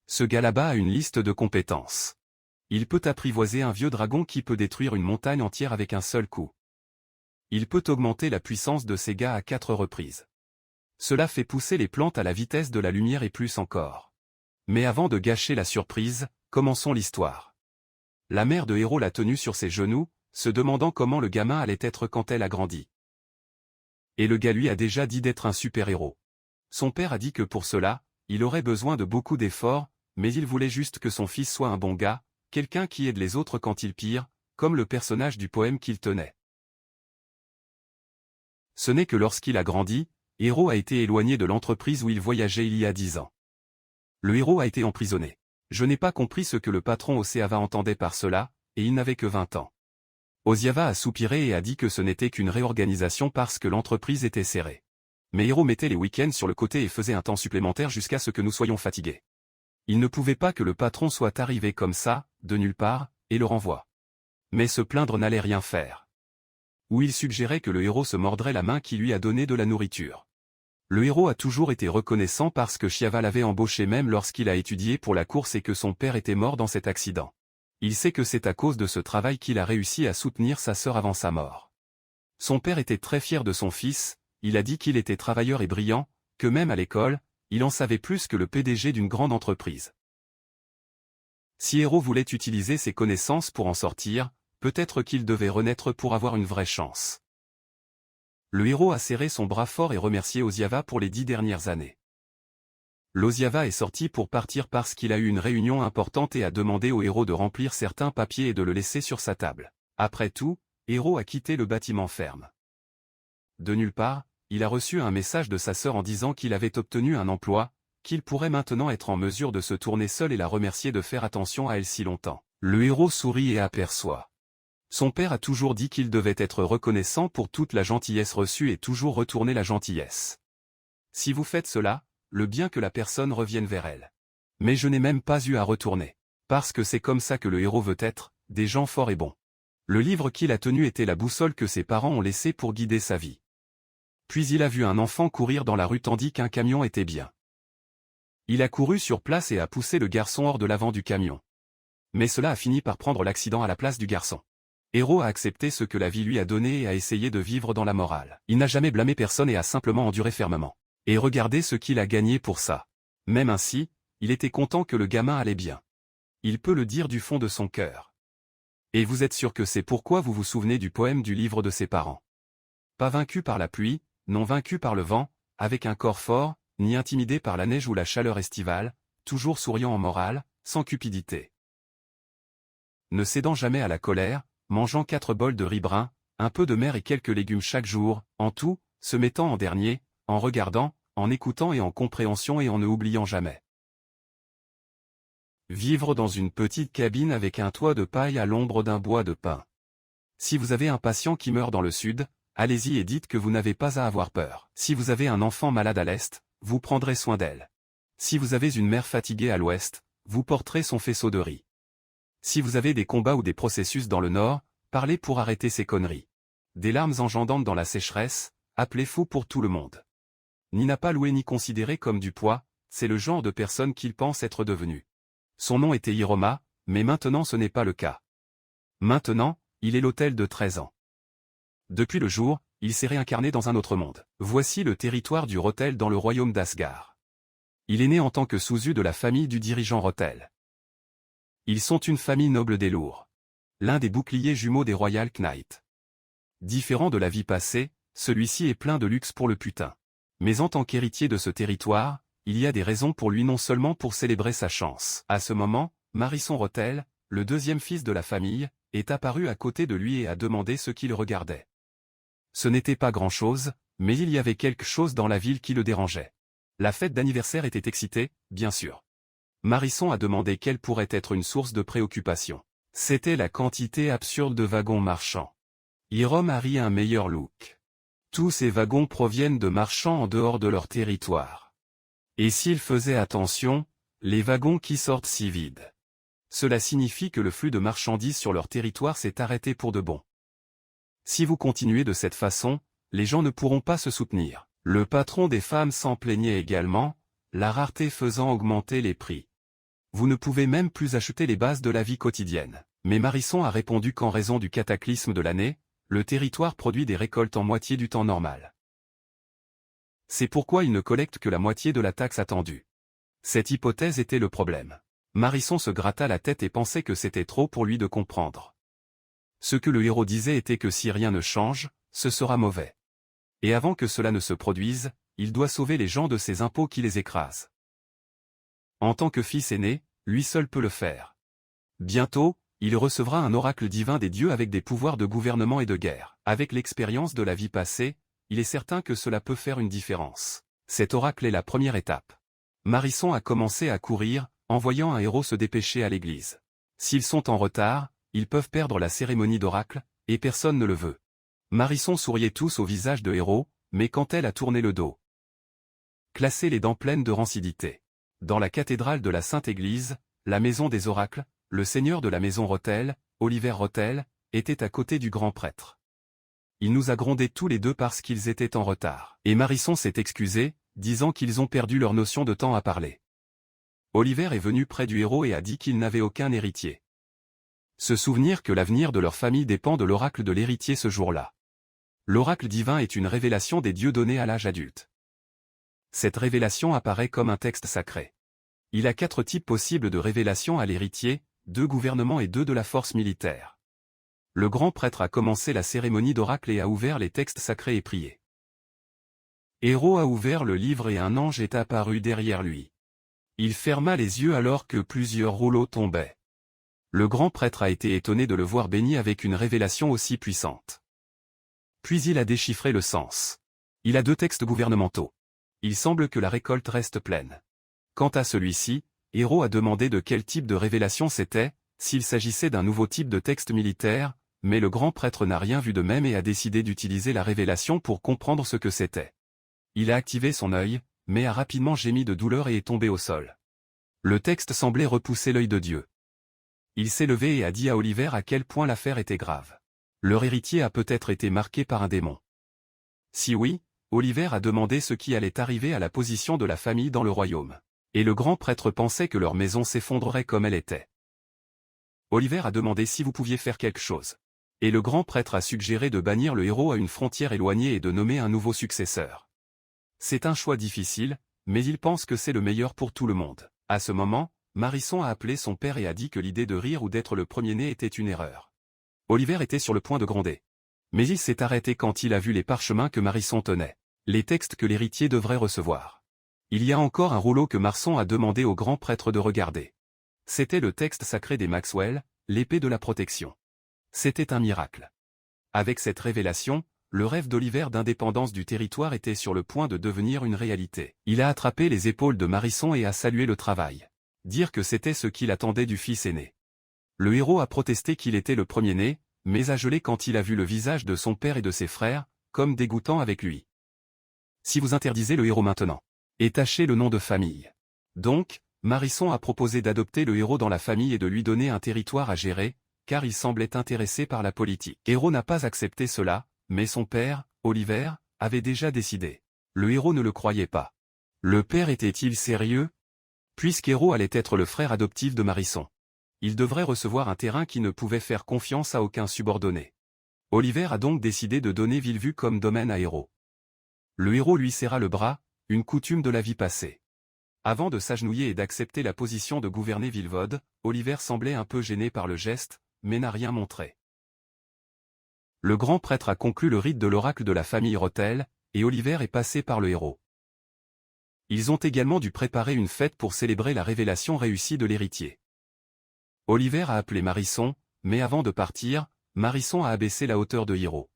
Ce gars là-bas a une liste de compétences. Il peut apprivoiser un vieux dragon qui peut détruire une montagne entière avec un seul coup. Il peut augmenter la puissance de ses gars à 4 reprises. Cela fait pousser les plantes à la vitesse de la lumière et plus encore. Mais avant de gâcher la surprise, commençons l'histoire. La mère de Héros l'a tenu sur ses genoux, se demandant comment le gamin allait être quand elle a grandi. Et le gars lui a déjà dit d'être un super-héros. Son père a dit que pour cela, il aurait besoin de beaucoup d'efforts, mais il voulait juste que son fils soit un bon gars, quelqu'un qui aide les autres quand ils pirent, comme le personnage du poème qu'il tenait. Ce n'est que lorsqu'il a grandi, Héros a été éloigné de l'entreprise où il voyageait il y a 10 ans. Le héros a été emprisonné. Je n'ai pas compris ce que le patron Osiava entendait par cela, et il n'avait que 20 ans. Osiava a soupiré et a dit que ce n'était qu'une réorganisation parce que l'entreprise était serrée. Mais Héros mettait les week-ends sur le côté et faisait un temps supplémentaire jusqu'à ce que nous soyons fatigués. Il ne pouvait pas que le patron soit arrivé comme ça, de nulle part, et le renvoie. Mais se plaindre n'allait rien faire. Ou il suggérait que le héros se mordrait la main qui lui a donné de la nourriture. Le héros a toujours été reconnaissant parce que Shiava l'avait embauché même lorsqu'il a étudié pour la course et que son père était mort dans cet accident. Il sait que c'est à cause de ce travail qu'il a réussi à soutenir sa sœur avant sa mort. Son père était très fier de son fils, il a dit qu'il était travailleur et brillant, que même à l'école, il en savait plus que le PDG d'une grande entreprise. Si Héros voulait utiliser ses connaissances pour en sortir, peut-être qu'il devait renaître pour avoir une vraie chance. Le héros a serré son bras fort et remercié Osiava pour les 10 dernières années. L'Osiava est sorti pour partir parce qu'il a eu une réunion importante et a demandé au héros de remplir certains papiers et de le laisser sur sa table. Après tout, Héros a quitté le bâtiment ferme. De nulle part, il a reçu un message de sa sœur en disant qu'il avait obtenu un emploi, qu'il pourrait maintenant être en mesure de se tourner seul et la remercier de faire attention à elle si longtemps. Le héros sourit et aperçoit. Son père a toujours dit qu'il devait être reconnaissant pour toute la gentillesse reçue et toujours retourner la gentillesse. Si vous faites cela, le bien que la personne revienne vers elle. Mais je n'ai même pas eu à retourner. Parce que c'est comme ça que le héros veut être, des gens forts et bons. Le livre qu'il a tenu était la boussole que ses parents ont laissée pour guider sa vie. Puis il a vu un enfant courir dans la rue tandis qu'un camion était bien. Il a couru sur place et a poussé le garçon hors de l'avant du camion. Mais cela a fini par prendre l'accident à la place du garçon. Héros a accepté ce que la vie lui a donné et a essayé de vivre dans la morale. Il n'a jamais blâmé personne et a simplement enduré fermement. Et regardez ce qu'il a gagné pour ça. Même ainsi, il était content que le gamin allait bien. Il peut le dire du fond de son cœur. Et vous êtes sûr que c'est pourquoi vous vous souvenez du poème du livre de ses parents. Pas vaincu par la pluie, non vaincu par le vent, avec un corps fort, ni intimidé par la neige ou la chaleur estivale, toujours souriant en morale, sans cupidité. Ne cédant jamais à la colère, mangeant 4 bols de riz brun, un peu de mer et quelques légumes chaque jour, en tout, se mettant en dernier, en regardant, en écoutant et en compréhension et en ne oubliant jamais. Vivre dans une petite cabine avec un toit de paille à l'ombre d'un bois de pin. Si vous avez un patient qui meurt dans le sud, allez-y et dites que vous n'avez pas à avoir peur. Si vous avez un enfant malade à l'est, vous prendrez soin d'elle. Si vous avez une mère fatiguée à l'ouest, vous porterez son faisceau de riz. Si vous avez des combats ou des processus dans le nord, parlez pour arrêter ces conneries. Des larmes engendrantes dans la sécheresse, appelez fou pour tout le monde. Ni n'a pas loué ni considéré comme du poids, c'est le genre de personne qu'il pense être devenu. Son nom était Hiroma, mais maintenant ce n'est pas le cas. Maintenant, il est l'hôtel de 13 ans. Depuis le jour, il s'est réincarné dans un autre monde. Voici le territoire du Rotel dans le royaume d'Asgard. Il est né en tant que Suzu de la famille du dirigeant Rotel. Ils sont une famille noble des lourds. L'un des boucliers jumeaux des Royal Knights. Différent de la vie passée, celui-ci est plein de luxe pour le putain. Mais en tant qu'héritier de ce territoire, il y a des raisons pour lui non seulement pour célébrer sa chance. À ce moment, Marisson Rotel, le deuxième fils de la famille, est apparu à côté de lui et a demandé ce qu'il regardait. Ce n'était pas grand-chose, mais il y avait quelque chose dans la ville qui le dérangeait. La fête d'anniversaire était excitée, bien sûr. Marisson a demandé quelle pourrait être une source de préoccupation. C'était la quantité absurde de wagons marchands. Hirom a ri un meilleur look. Tous ces wagons proviennent de marchands en dehors de leur territoire. Et s'ils faisaient attention, les wagons qui sortent si vides. Cela signifie que le flux de marchandises sur leur territoire s'est arrêté pour de bon. Si vous continuez de cette façon, les gens ne pourront pas se soutenir. Le patron des femmes s'en plaignait également, la rareté faisant augmenter les prix. Vous ne pouvez même plus acheter les bases de la vie quotidienne. Mais Marisson a répondu qu'en raison du cataclysme de l'année, le territoire produit des récoltes en moitié du temps normal. C'est pourquoi il ne collecte que la moitié de la taxe attendue. Cette hypothèse était le problème. Marisson se gratta la tête et pensait que c'était trop pour lui de comprendre. Ce que le héros disait était que si rien ne change, ce sera mauvais. Et avant que cela ne se produise, il doit sauver les gens de ces impôts qui les écrasent. En tant que fils aîné, lui seul peut le faire. Bientôt, il recevra un oracle divin des dieux avec des pouvoirs de gouvernement et de guerre. Avec l'expérience de la vie passée, il est certain que cela peut faire une différence. Cet oracle est la première étape. Marisson a commencé à courir, en voyant un héros se dépêcher à l'église. S'ils sont en retard, ils peuvent perdre la cérémonie d'oracle, et personne ne le veut. Marisson souriait tous au visage de héros, mais quand elle a tourné le dos. Classé les dents pleines de rancidité. Dans la cathédrale de la Sainte Église, la maison des oracles, le seigneur de la maison Rotel, Oliver Rotel, était à côté du grand prêtre. Il nous a grondés tous les deux parce qu'ils étaient en retard. Et Marisson s'est excusé, disant qu'ils ont perdu leur notion de temps à parler. Oliver est venu près du héros et a dit qu'il n'avait aucun héritier. Se souvenir que l'avenir de leur famille dépend de l'oracle de l'héritier ce jour-là. L'oracle divin est une révélation des dieux donnée à l'âge adulte. Cette révélation apparaît comme un texte sacré. Il a 4 types possibles de révélation à l'héritier, 2 gouvernements et 2 de la force militaire. Le grand prêtre a commencé la cérémonie d'oracle et a ouvert les textes sacrés et prié. Héros a ouvert le livre et un ange est apparu derrière lui. Il ferma les yeux alors que plusieurs rouleaux tombaient. Le grand prêtre a été étonné de le voir béni avec une révélation aussi puissante. Puis il a déchiffré le sens. Il a 2 textes gouvernementaux. Il semble que la récolte reste pleine. Quant à celui-ci, Héros a demandé de quel type de révélation c'était, s'il s'agissait d'un nouveau type de texte militaire, mais le grand prêtre n'a rien vu de même et a décidé d'utiliser la révélation pour comprendre ce que c'était. Il a activé son œil, mais a rapidement gémi de douleur et est tombé au sol. Le texte semblait repousser l'œil de Dieu. Il s'est levé et a dit à Oliver à quel point l'affaire était grave. Leur héritier a peut-être été marqué par un démon. Si oui, Oliver a demandé ce qui allait arriver à la position de la famille dans le royaume. Et le grand prêtre pensait que leur maison s'effondrerait comme elle était. Oliver a demandé si vous pouviez faire quelque chose. Et le grand prêtre a suggéré de bannir le héros à une frontière éloignée et de nommer un nouveau successeur. C'est un choix difficile, mais il pense que c'est le meilleur pour tout le monde. À ce moment, Marisson a appelé son père et a dit que l'idée de rire ou d'être le premier-né était une erreur. Oliver était sur le point de gronder. Mais il s'est arrêté quand il a vu les parchemins que Marisson tenait. Les textes que l'héritier devrait recevoir. Il y a encore un rouleau que Marisson a demandé au grand prêtre de regarder. C'était le texte sacré des Maxwell, l'épée de la protection. C'était un miracle. Avec cette révélation, le rêve d'Oliver d'indépendance du territoire était sur le point de devenir une réalité. Il a attrapé les épaules de Marisson et a salué le travail. Dire que c'était ce qu'il attendait du fils aîné. Le héros a protesté qu'il était le premier-né, mais a gelé quand il a vu le visage de son père et de ses frères, comme dégoûtant avec lui. Si vous interdisez le héros maintenant, et tachez le nom de famille. Donc, Marisson a proposé d'adopter le héros dans la famille et de lui donner un territoire à gérer, car il semblait intéressé par la politique. Héros n'a pas accepté cela, mais son père, Oliver, avait déjà décidé. Le héros ne le croyait pas. Le père était-il sérieux? Puisqu'Héros allait être le frère adoptif de Marisson. Il devrait recevoir un terrain qui ne pouvait faire confiance à aucun subordonné. Oliver a donc décidé de donner Villevue comme domaine à Héros. Le héros lui serra le bras, une coutume de la vie passée. Avant de s'agenouiller et d'accepter la position de gouverner Villevode, Oliver semblait un peu gêné par le geste, mais n'a rien montré. Le grand prêtre a conclu le rite de l'oracle de la famille Rotel, et Oliver est passé par le héros. Ils ont également dû préparer une fête pour célébrer la révélation réussie de l'héritier. Oliver a appelé Marisson, mais avant de partir, Marisson a abaissé la hauteur de Héros.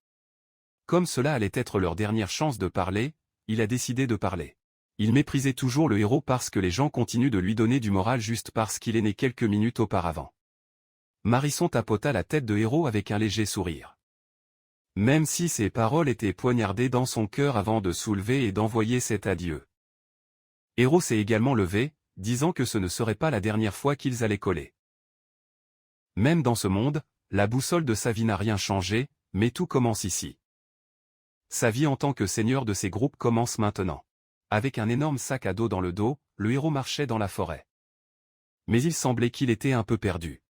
Comme cela allait être leur dernière chance de parler, il a décidé de parler. Il méprisait toujours le héros parce que les gens continuent de lui donner du moral juste parce qu'il est né quelques minutes auparavant. Marisson tapota la tête de Héros avec un léger sourire. Même si ses paroles étaient poignardées dans son cœur avant de soulever et d'envoyer cet adieu. Héros s'est également levé, disant que ce ne serait pas la dernière fois qu'ils allaient coller. Même dans ce monde, la boussole de sa vie n'a rien changé, mais tout commence ici. Sa vie en tant que seigneur de ces groupes commence maintenant. Avec un énorme sac à dos dans le dos, le héros marchait dans la forêt. Mais il semblait qu'il était un peu perdu.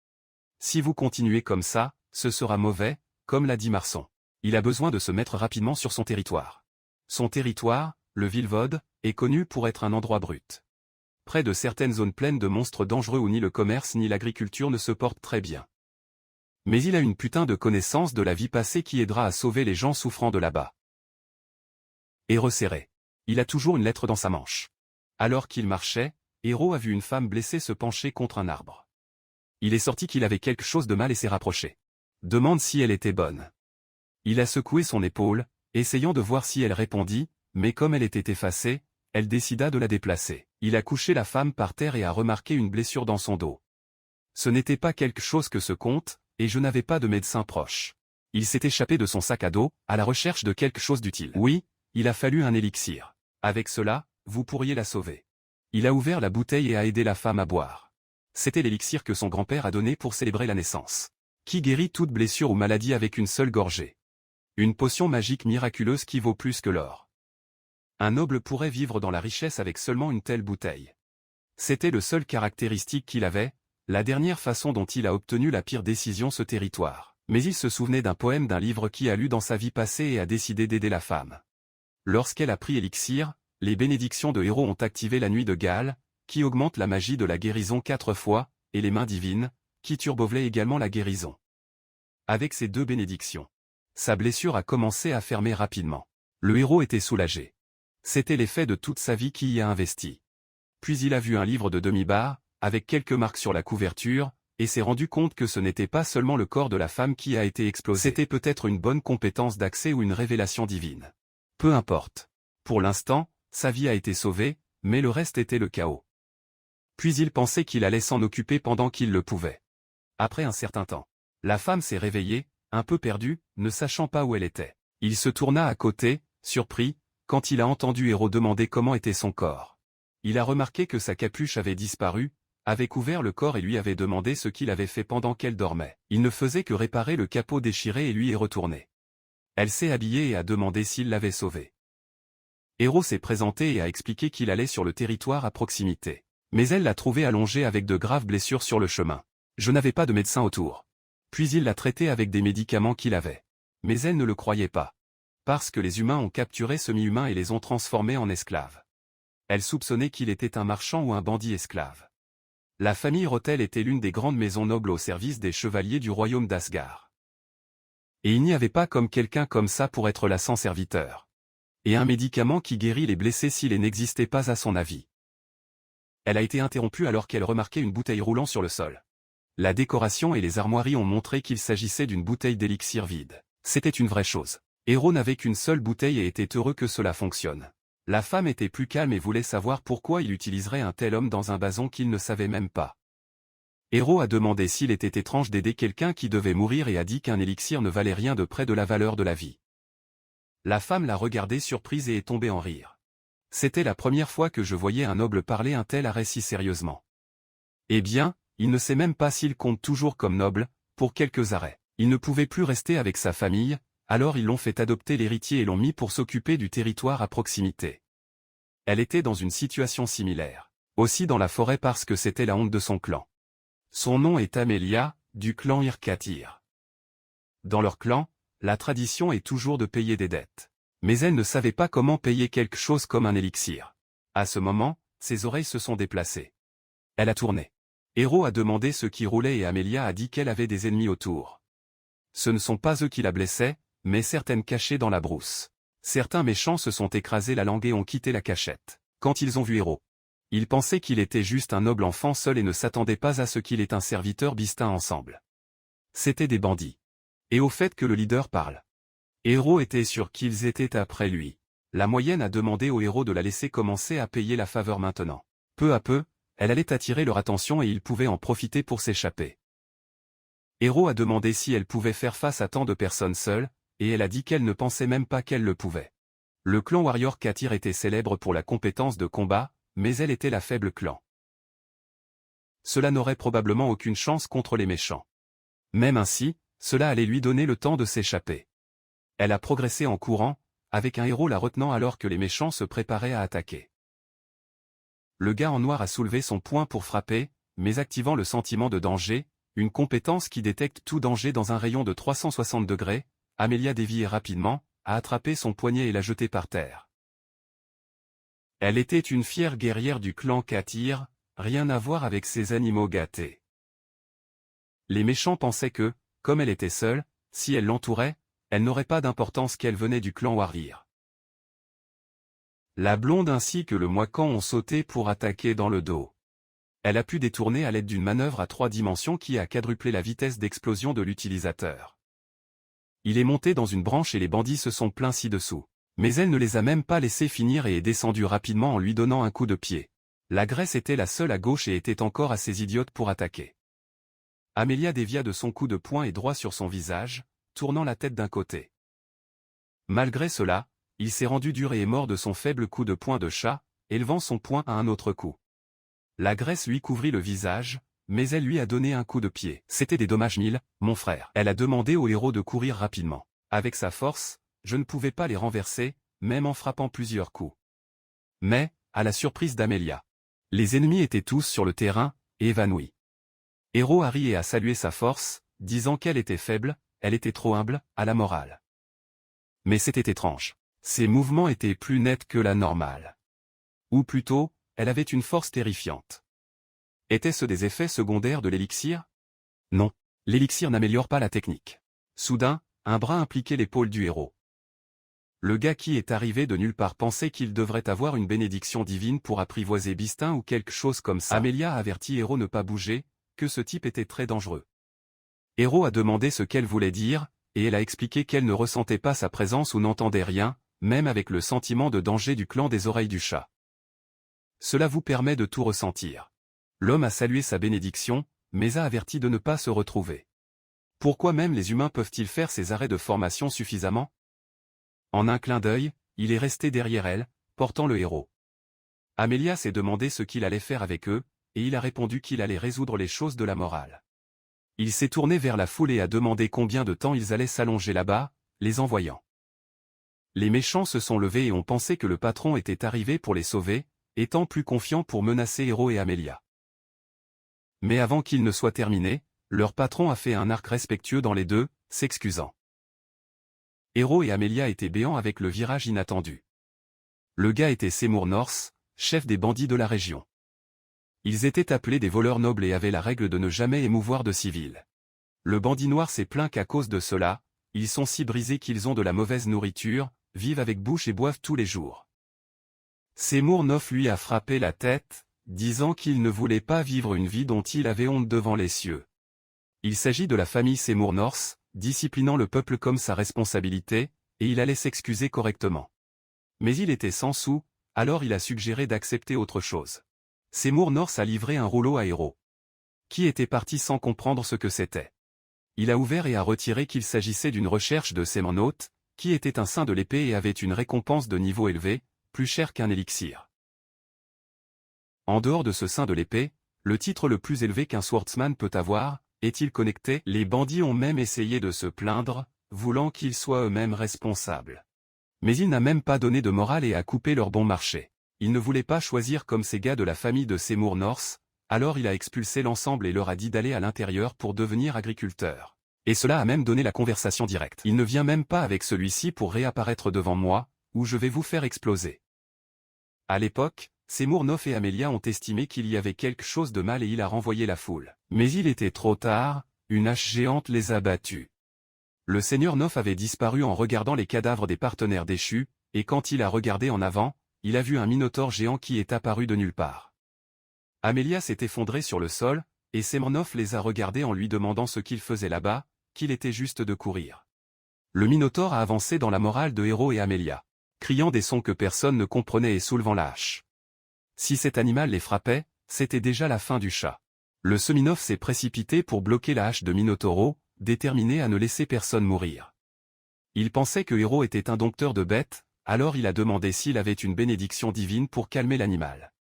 Si vous continuez comme ça, ce sera mauvais, comme l'a dit Marsan. Il a besoin de se mettre rapidement sur son territoire. Son territoire, le Vilvode, est connu pour être un endroit brut. Près de certaines zones pleines de monstres dangereux où ni le commerce ni l'agriculture ne se portent très bien. Mais il a une putain de connaissance de la vie passée qui aidera à sauver les gens souffrant de là-bas. Et resserré. Il a toujours une lettre dans sa manche. Alors qu'il marchait, Héro a vu une femme blessée se pencher contre un arbre. Il est sorti qu'il avait quelque chose de mal et s'est rapproché. Demande si elle était bonne. Il a secoué son épaule, essayant de voir si elle répondit, mais comme elle était effacée, elle décida de la déplacer. Il a couché la femme par terre et a remarqué une blessure dans son dos. Ce n'était pas quelque chose que ce conte, et je n'avais pas de médecin proche. Il s'est échappé de son sac à dos, à la recherche de quelque chose d'utile. Oui, il a fallu un élixir. Avec cela, vous pourriez la sauver. Il a ouvert la bouteille et a aidé la femme à boire. C'était l'élixir que son grand-père a donné pour célébrer la naissance. Qui guérit toute blessure ou maladie avec une seule gorgée. Une potion magique miraculeuse qui vaut plus que l'or. Un noble pourrait vivre dans la richesse avec seulement une telle bouteille. C'était le seul caractéristique qu'il avait, la dernière façon dont il a obtenu la pire décision ce territoire. Mais il se souvenait d'un poème d'un livre qu'il a lu dans sa vie passée et a décidé d'aider la femme. Lorsqu'elle a pris élixir, les bénédictions de Héro ont activé la nuit de Gaal, qui augmente la magie de la guérison 4 fois, et les mains divines, qui turbovelaient également la guérison. Avec ces 2 bénédictions, sa blessure a commencé à fermer rapidement. Le héros était soulagé. C'était l'effet de toute sa vie qui y a investi. Puis il a vu un livre de demi-barre, avec quelques marques sur la couverture, et s'est rendu compte que ce n'était pas seulement le corps de la femme qui a été explosé. C'était peut-être une bonne compétence d'accès ou une révélation divine. Peu importe. Pour l'instant, sa vie a été sauvée, mais le reste était le chaos. Puis il pensait qu'il allait s'en occuper pendant qu'il le pouvait. Après un certain temps, la femme s'est réveillée, un peu perdue, ne sachant pas où elle était. Il se tourna à côté, surpris, quand il a entendu Héro demander comment était son corps. Il a remarqué que sa capuche avait disparu, avait couvert le corps et lui avait demandé ce qu'il avait fait pendant qu'elle dormait. Il ne faisait que réparer le capot déchiré et lui est retourné. Elle s'est habillée et a demandé s'il l'avait sauvée. Héro s'est présenté et a expliqué qu'il allait sur le territoire à proximité. Mais elle l'a trouvé allongé avec de graves blessures sur le chemin. Je n'avais pas de médecin autour. Puis il l'a traité avec des médicaments qu'il avait. Mais elle ne le croyait pas. Parce que les humains ont capturé semi-humains et les ont transformés en esclaves. Elle soupçonnait qu'il était un marchand ou un bandit esclave. La famille Rothel était l'une des grandes maisons nobles au service des chevaliers du royaume d'Asgard. Et il n'y avait pas comme quelqu'un comme ça pour être là sans serviteur. Et un médicament qui guérit les blessés s'il n'existait pas à son avis. Elle a été interrompue alors qu'elle remarquait une bouteille roulant sur le sol. La décoration et les armoiries ont montré qu'il s'agissait d'une bouteille d'élixir vide. C'était une vraie chose. Héro n'avait qu'une seule bouteille et était heureux que cela fonctionne. La femme était plus calme et voulait savoir pourquoi il utiliserait un tel homme dans un bason qu'il ne savait même pas. Héro a demandé s'il était étrange d'aider quelqu'un qui devait mourir et a dit qu'un élixir ne valait rien de près de la valeur de la vie. La femme l'a regardé surprise et est tombée en rire. C'était la première fois que je voyais un noble parler un tel arrêt si sérieusement. Eh bien, il ne sait même pas s'il compte toujours comme noble, pour quelques arrêts. Il ne pouvait plus rester avec sa famille, alors ils l'ont fait adopter l'héritier et l'ont mis pour s'occuper du territoire à proximité. Elle était dans une situation similaire. Aussi dans la forêt parce que c'était la honte de son clan. Son nom est Amelia, du clan Irkatir. Dans leur clan, la tradition est toujours de payer des dettes. Mais elle ne savait pas comment payer quelque chose comme un élixir. À ce moment, ses oreilles se sont déplacées. Elle a tourné. Héro a demandé ce qui roulait et Amelia a dit qu'elle avait des ennemis autour. Ce ne sont pas eux qui la blessaient, mais certaines cachées dans la brousse. Certains méchants se sont écrasés la langue et ont quitté la cachette. Quand ils ont vu Héro, ils pensaient qu'il était juste un noble enfant seul et ne s'attendaient pas à ce qu'il ait un serviteur bistin ensemble. C'étaient des bandits. Et au fait que le leader parle. Héro était sûr qu'ils étaient après lui. La moyenne a demandé au héros de la laisser commencer à payer la faveur maintenant. Peu à peu, elle allait attirer leur attention et ils pouvaient en profiter pour s'échapper. Héro a demandé si elle pouvait faire face à tant de personnes seules, et elle a dit qu'elle ne pensait même pas qu'elle le pouvait. Le clan Warrior Katir était célèbre pour la compétence de combat, mais elle était la faible clan. Cela n'aurait probablement aucune chance contre les méchants. Même ainsi, cela allait lui donner le temps de s'échapper. Elle a progressé en courant, avec un héros la retenant alors que les méchants se préparaient à attaquer. Le gars en noir a soulevé son poing pour frapper, mais activant le sentiment de danger, une compétence qui détecte tout danger dans un rayon de 360 degrés, Amelia déviait rapidement, a attrapé son poignet et l'a jeté par terre. Elle était une fière guerrière du clan Katyr, rien à voir avec ces animaux gâtés. Les méchants pensaient que, comme elle était seule, si elle l'entourait, elle n'aurait pas d'importance qu'elle venait du clan Warrior. La blonde ainsi que le mohican ont sauté pour attaquer dans le dos. Elle a pu détourner à l'aide d'une manœuvre à 3 dimensions qui a quadruplé la vitesse d'explosion de l'utilisateur. Il est monté dans une branche et les bandits se sont plaints ci-dessous. Mais elle ne les a même pas laissés finir et est descendue rapidement en lui donnant un coup de pied. La Grèce était la seule à gauche et était encore assez idiote pour attaquer. Amelia dévia de son coup de poing et droit sur son visage, tournant la tête d'un côté. Malgré cela, il s'est rendu dur et est mort de son faible coup de poing de chat, élevant son poing à un autre coup. La Grèce lui couvrit le visage, mais elle lui a donné un coup de pied. C'était des dommages 1000, mon frère. Elle a demandé au héros de courir rapidement. Avec sa force, je ne pouvais pas les renverser, même en frappant plusieurs coups. Mais, à la surprise d'Amelia, les ennemis étaient tous sur le terrain, évanouis. Héros a ri et a salué sa force, disant qu'elle était faible, elle était trop humble, à la morale. Mais c'était étrange. Ses mouvements étaient plus nets que la normale. Ou plutôt, elle avait une force terrifiante. Étaient-ce des effets secondaires de l'élixir? Non. L'élixir n'améliore pas la technique. Soudain, un bras impliquait l'épaule du héros. Le gars qui est arrivé de nulle part pensait qu'il devrait avoir une bénédiction divine pour apprivoiser Bistin ou quelque chose comme ça. Amelia a averti Héros ne pas bouger, que ce type était très dangereux. Héros a demandé ce qu'elle voulait dire, et elle a expliqué qu'elle ne ressentait pas sa présence ou n'entendait rien, même avec le sentiment de danger du clan des oreilles du chat. Cela vous permet de tout ressentir. L'homme a salué sa bénédiction, mais a averti de ne pas se retrouver. Pourquoi même les humains peuvent-ils faire ces arrêts de formation suffisamment? En un clin d'œil, il est resté derrière elle, portant le héros. Amelia s'est demandé ce qu'il allait faire avec eux, et il a répondu qu'il allait résoudre les choses de la morale. Il s'est tourné vers la foule et a demandé combien de temps ils allaient s'allonger là-bas, les envoyant. Les méchants se sont levés et ont pensé que le patron était arrivé pour les sauver, étant plus confiants pour menacer Héros et Amelia. Mais avant qu'il ne soit terminé, leur patron a fait un arc respectueux dans les deux, s'excusant. Héros et Amelia étaient béants avec le virage inattendu. Le gars était Seymour North, chef des bandits de la région. Ils étaient appelés des voleurs nobles et avaient la règle de ne jamais émouvoir de civils. Le bandit noir s'est plaint qu'à cause de cela, ils sont si brisés qu'ils ont de la mauvaise nourriture, vivent avec bouche et boivent tous les jours. Seymour North lui a frappé la tête, disant qu'il ne voulait pas vivre une vie dont il avait honte devant les cieux. Il s'agit de la famille Seymour North, disciplinant le peuple comme sa responsabilité, et il allait s'excuser correctement. Mais il était sans sous, alors il a suggéré d'accepter autre chose. Seymour North a livré un rouleau à Héros, qui était parti sans comprendre ce que c'était. Il a ouvert et a retiré qu'il s'agissait d'une recherche de Sémanote, qui était un saint de l'épée et avait une récompense de niveau élevé, plus cher qu'un élixir. En dehors de ce saint de l'épée, le titre le plus élevé qu'un swordsman peut avoir, est-il connecté? Les bandits ont même essayé de se plaindre, voulant qu'ils soient eux-mêmes responsables. Mais il n'a même pas donné de morale et a coupé leur bon marché. Il ne voulait pas choisir comme ces gars de la famille de Seymour North, alors il a expulsé l'ensemble et leur a dit d'aller à l'intérieur pour devenir agriculteur. Et cela a même donné la conversation directe. Il ne vient même pas avec celui-ci pour réapparaître devant moi, ou je vais vous faire exploser. À l'époque, Seymour North et Amelia ont estimé qu'il y avait quelque chose de mal et il a renvoyé la foule. Mais il était trop tard, une hache géante les a battus. Le seigneur North avait disparu en regardant les cadavres des partenaires déchus, et quand il a regardé en avant, il a vu un minotaure géant qui est apparu de nulle part. Amelia s'est effondrée sur le sol, et Seymour North les a regardés en lui demandant ce qu'il faisait là-bas, qu'il était juste de courir. Le minotaure a avancé dans la morale de Héros et Amelia, criant des sons que personne ne comprenait et soulevant la hache. Si cet animal les frappait, c'était déjà la fin du chat. Le Seminov s'est précipité pour bloquer la hache de Minotauro, déterminé à ne laisser personne mourir. Il pensait que Héros était un dompteur de bêtes, alors il a demandé s'il avait une bénédiction divine pour calmer l'animal.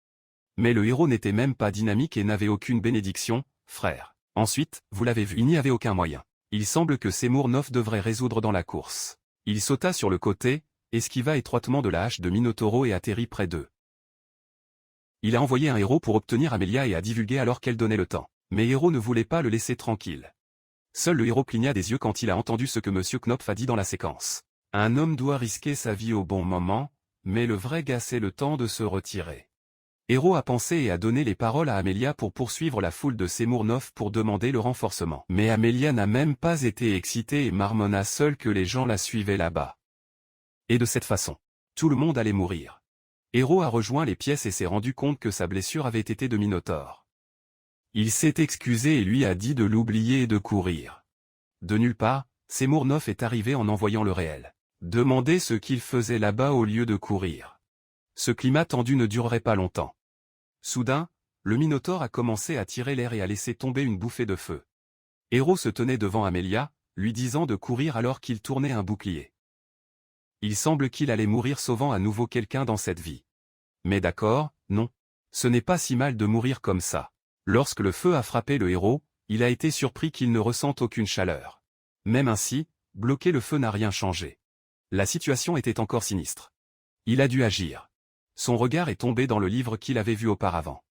Mais le héros n'était même pas dynamique et n'avait aucune bénédiction, frère. Ensuite, vous l'avez vu, il n'y avait aucun moyen. Il semble que Seymour North devrait résoudre dans la course. Il sauta sur le côté, esquiva étroitement de la hache de Minotauro et atterrit près d'eux. Il a envoyé un héros pour obtenir Amelia et a divulgué alors qu'elle donnait le temps. Mais Héros ne voulait pas le laisser tranquille. Seul le héros cligna des yeux quand il a entendu ce que Monsieur Knopf a dit dans la séquence. Un homme doit risquer sa vie au bon moment, mais le vrai gars c'est le temps de se retirer. Héros a pensé et a donné les paroles à Amelia pour poursuivre la foule de Seymour-Noff pour demander le renforcement. Mais Amelia n'a même pas été excitée et marmonna seule que les gens la suivaient là-bas. Et de cette façon, tout le monde allait mourir. Héros a rejoint les pièces et s'est rendu compte que sa blessure avait été de Minotaure. Il s'est excusé et lui a dit de l'oublier et de courir. De nulle part, Seymour-Noff est arrivé en envoyant le réel. Demander ce qu'il faisait là-bas au lieu de courir. Ce climat tendu ne durerait pas longtemps. Soudain, le Minotaure a commencé à tirer l'air et a laissé tomber une bouffée de feu. Héros se tenait devant Amelia, lui disant de courir alors qu'il tournait un bouclier. Il semble qu'il allait mourir sauvant à nouveau quelqu'un dans cette vie. Mais d'accord, non. Ce n'est pas si mal de mourir comme ça. Lorsque le feu a frappé le héros, il a été surpris qu'il ne ressente aucune chaleur. Même ainsi, bloquer le feu n'a rien changé. La situation était encore sinistre. Il a dû agir. Son regard est tombé dans le livre qu'il avait vu auparavant.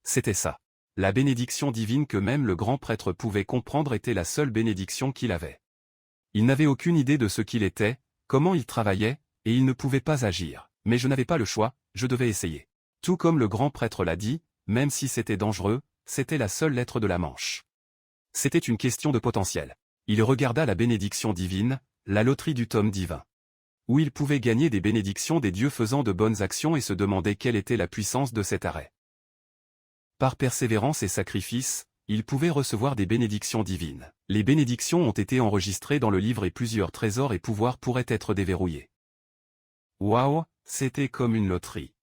C'était ça. La bénédiction divine que même le grand prêtre pouvait comprendre était la seule bénédiction qu'il avait. Il n'avait aucune idée de ce qu'il était, comment il travaillait, et il ne pouvait pas agir. Mais je n'avais pas le choix, je devais essayer. Tout comme le grand prêtre l'a dit, même si c'était dangereux, c'était la seule lettre de la manche. C'était une question de potentiel. Il regarda la bénédiction divine, la loterie du tome divin. Où il pouvait gagner des bénédictions des dieux faisant de bonnes actions et se demander quelle était la puissance de cet arrêt. Par persévérance et sacrifice, il pouvait recevoir des bénédictions divines. Les bénédictions ont été enregistrées dans le livre et plusieurs trésors et pouvoirs pourraient être déverrouillés. Waouh, c'était comme une loterie.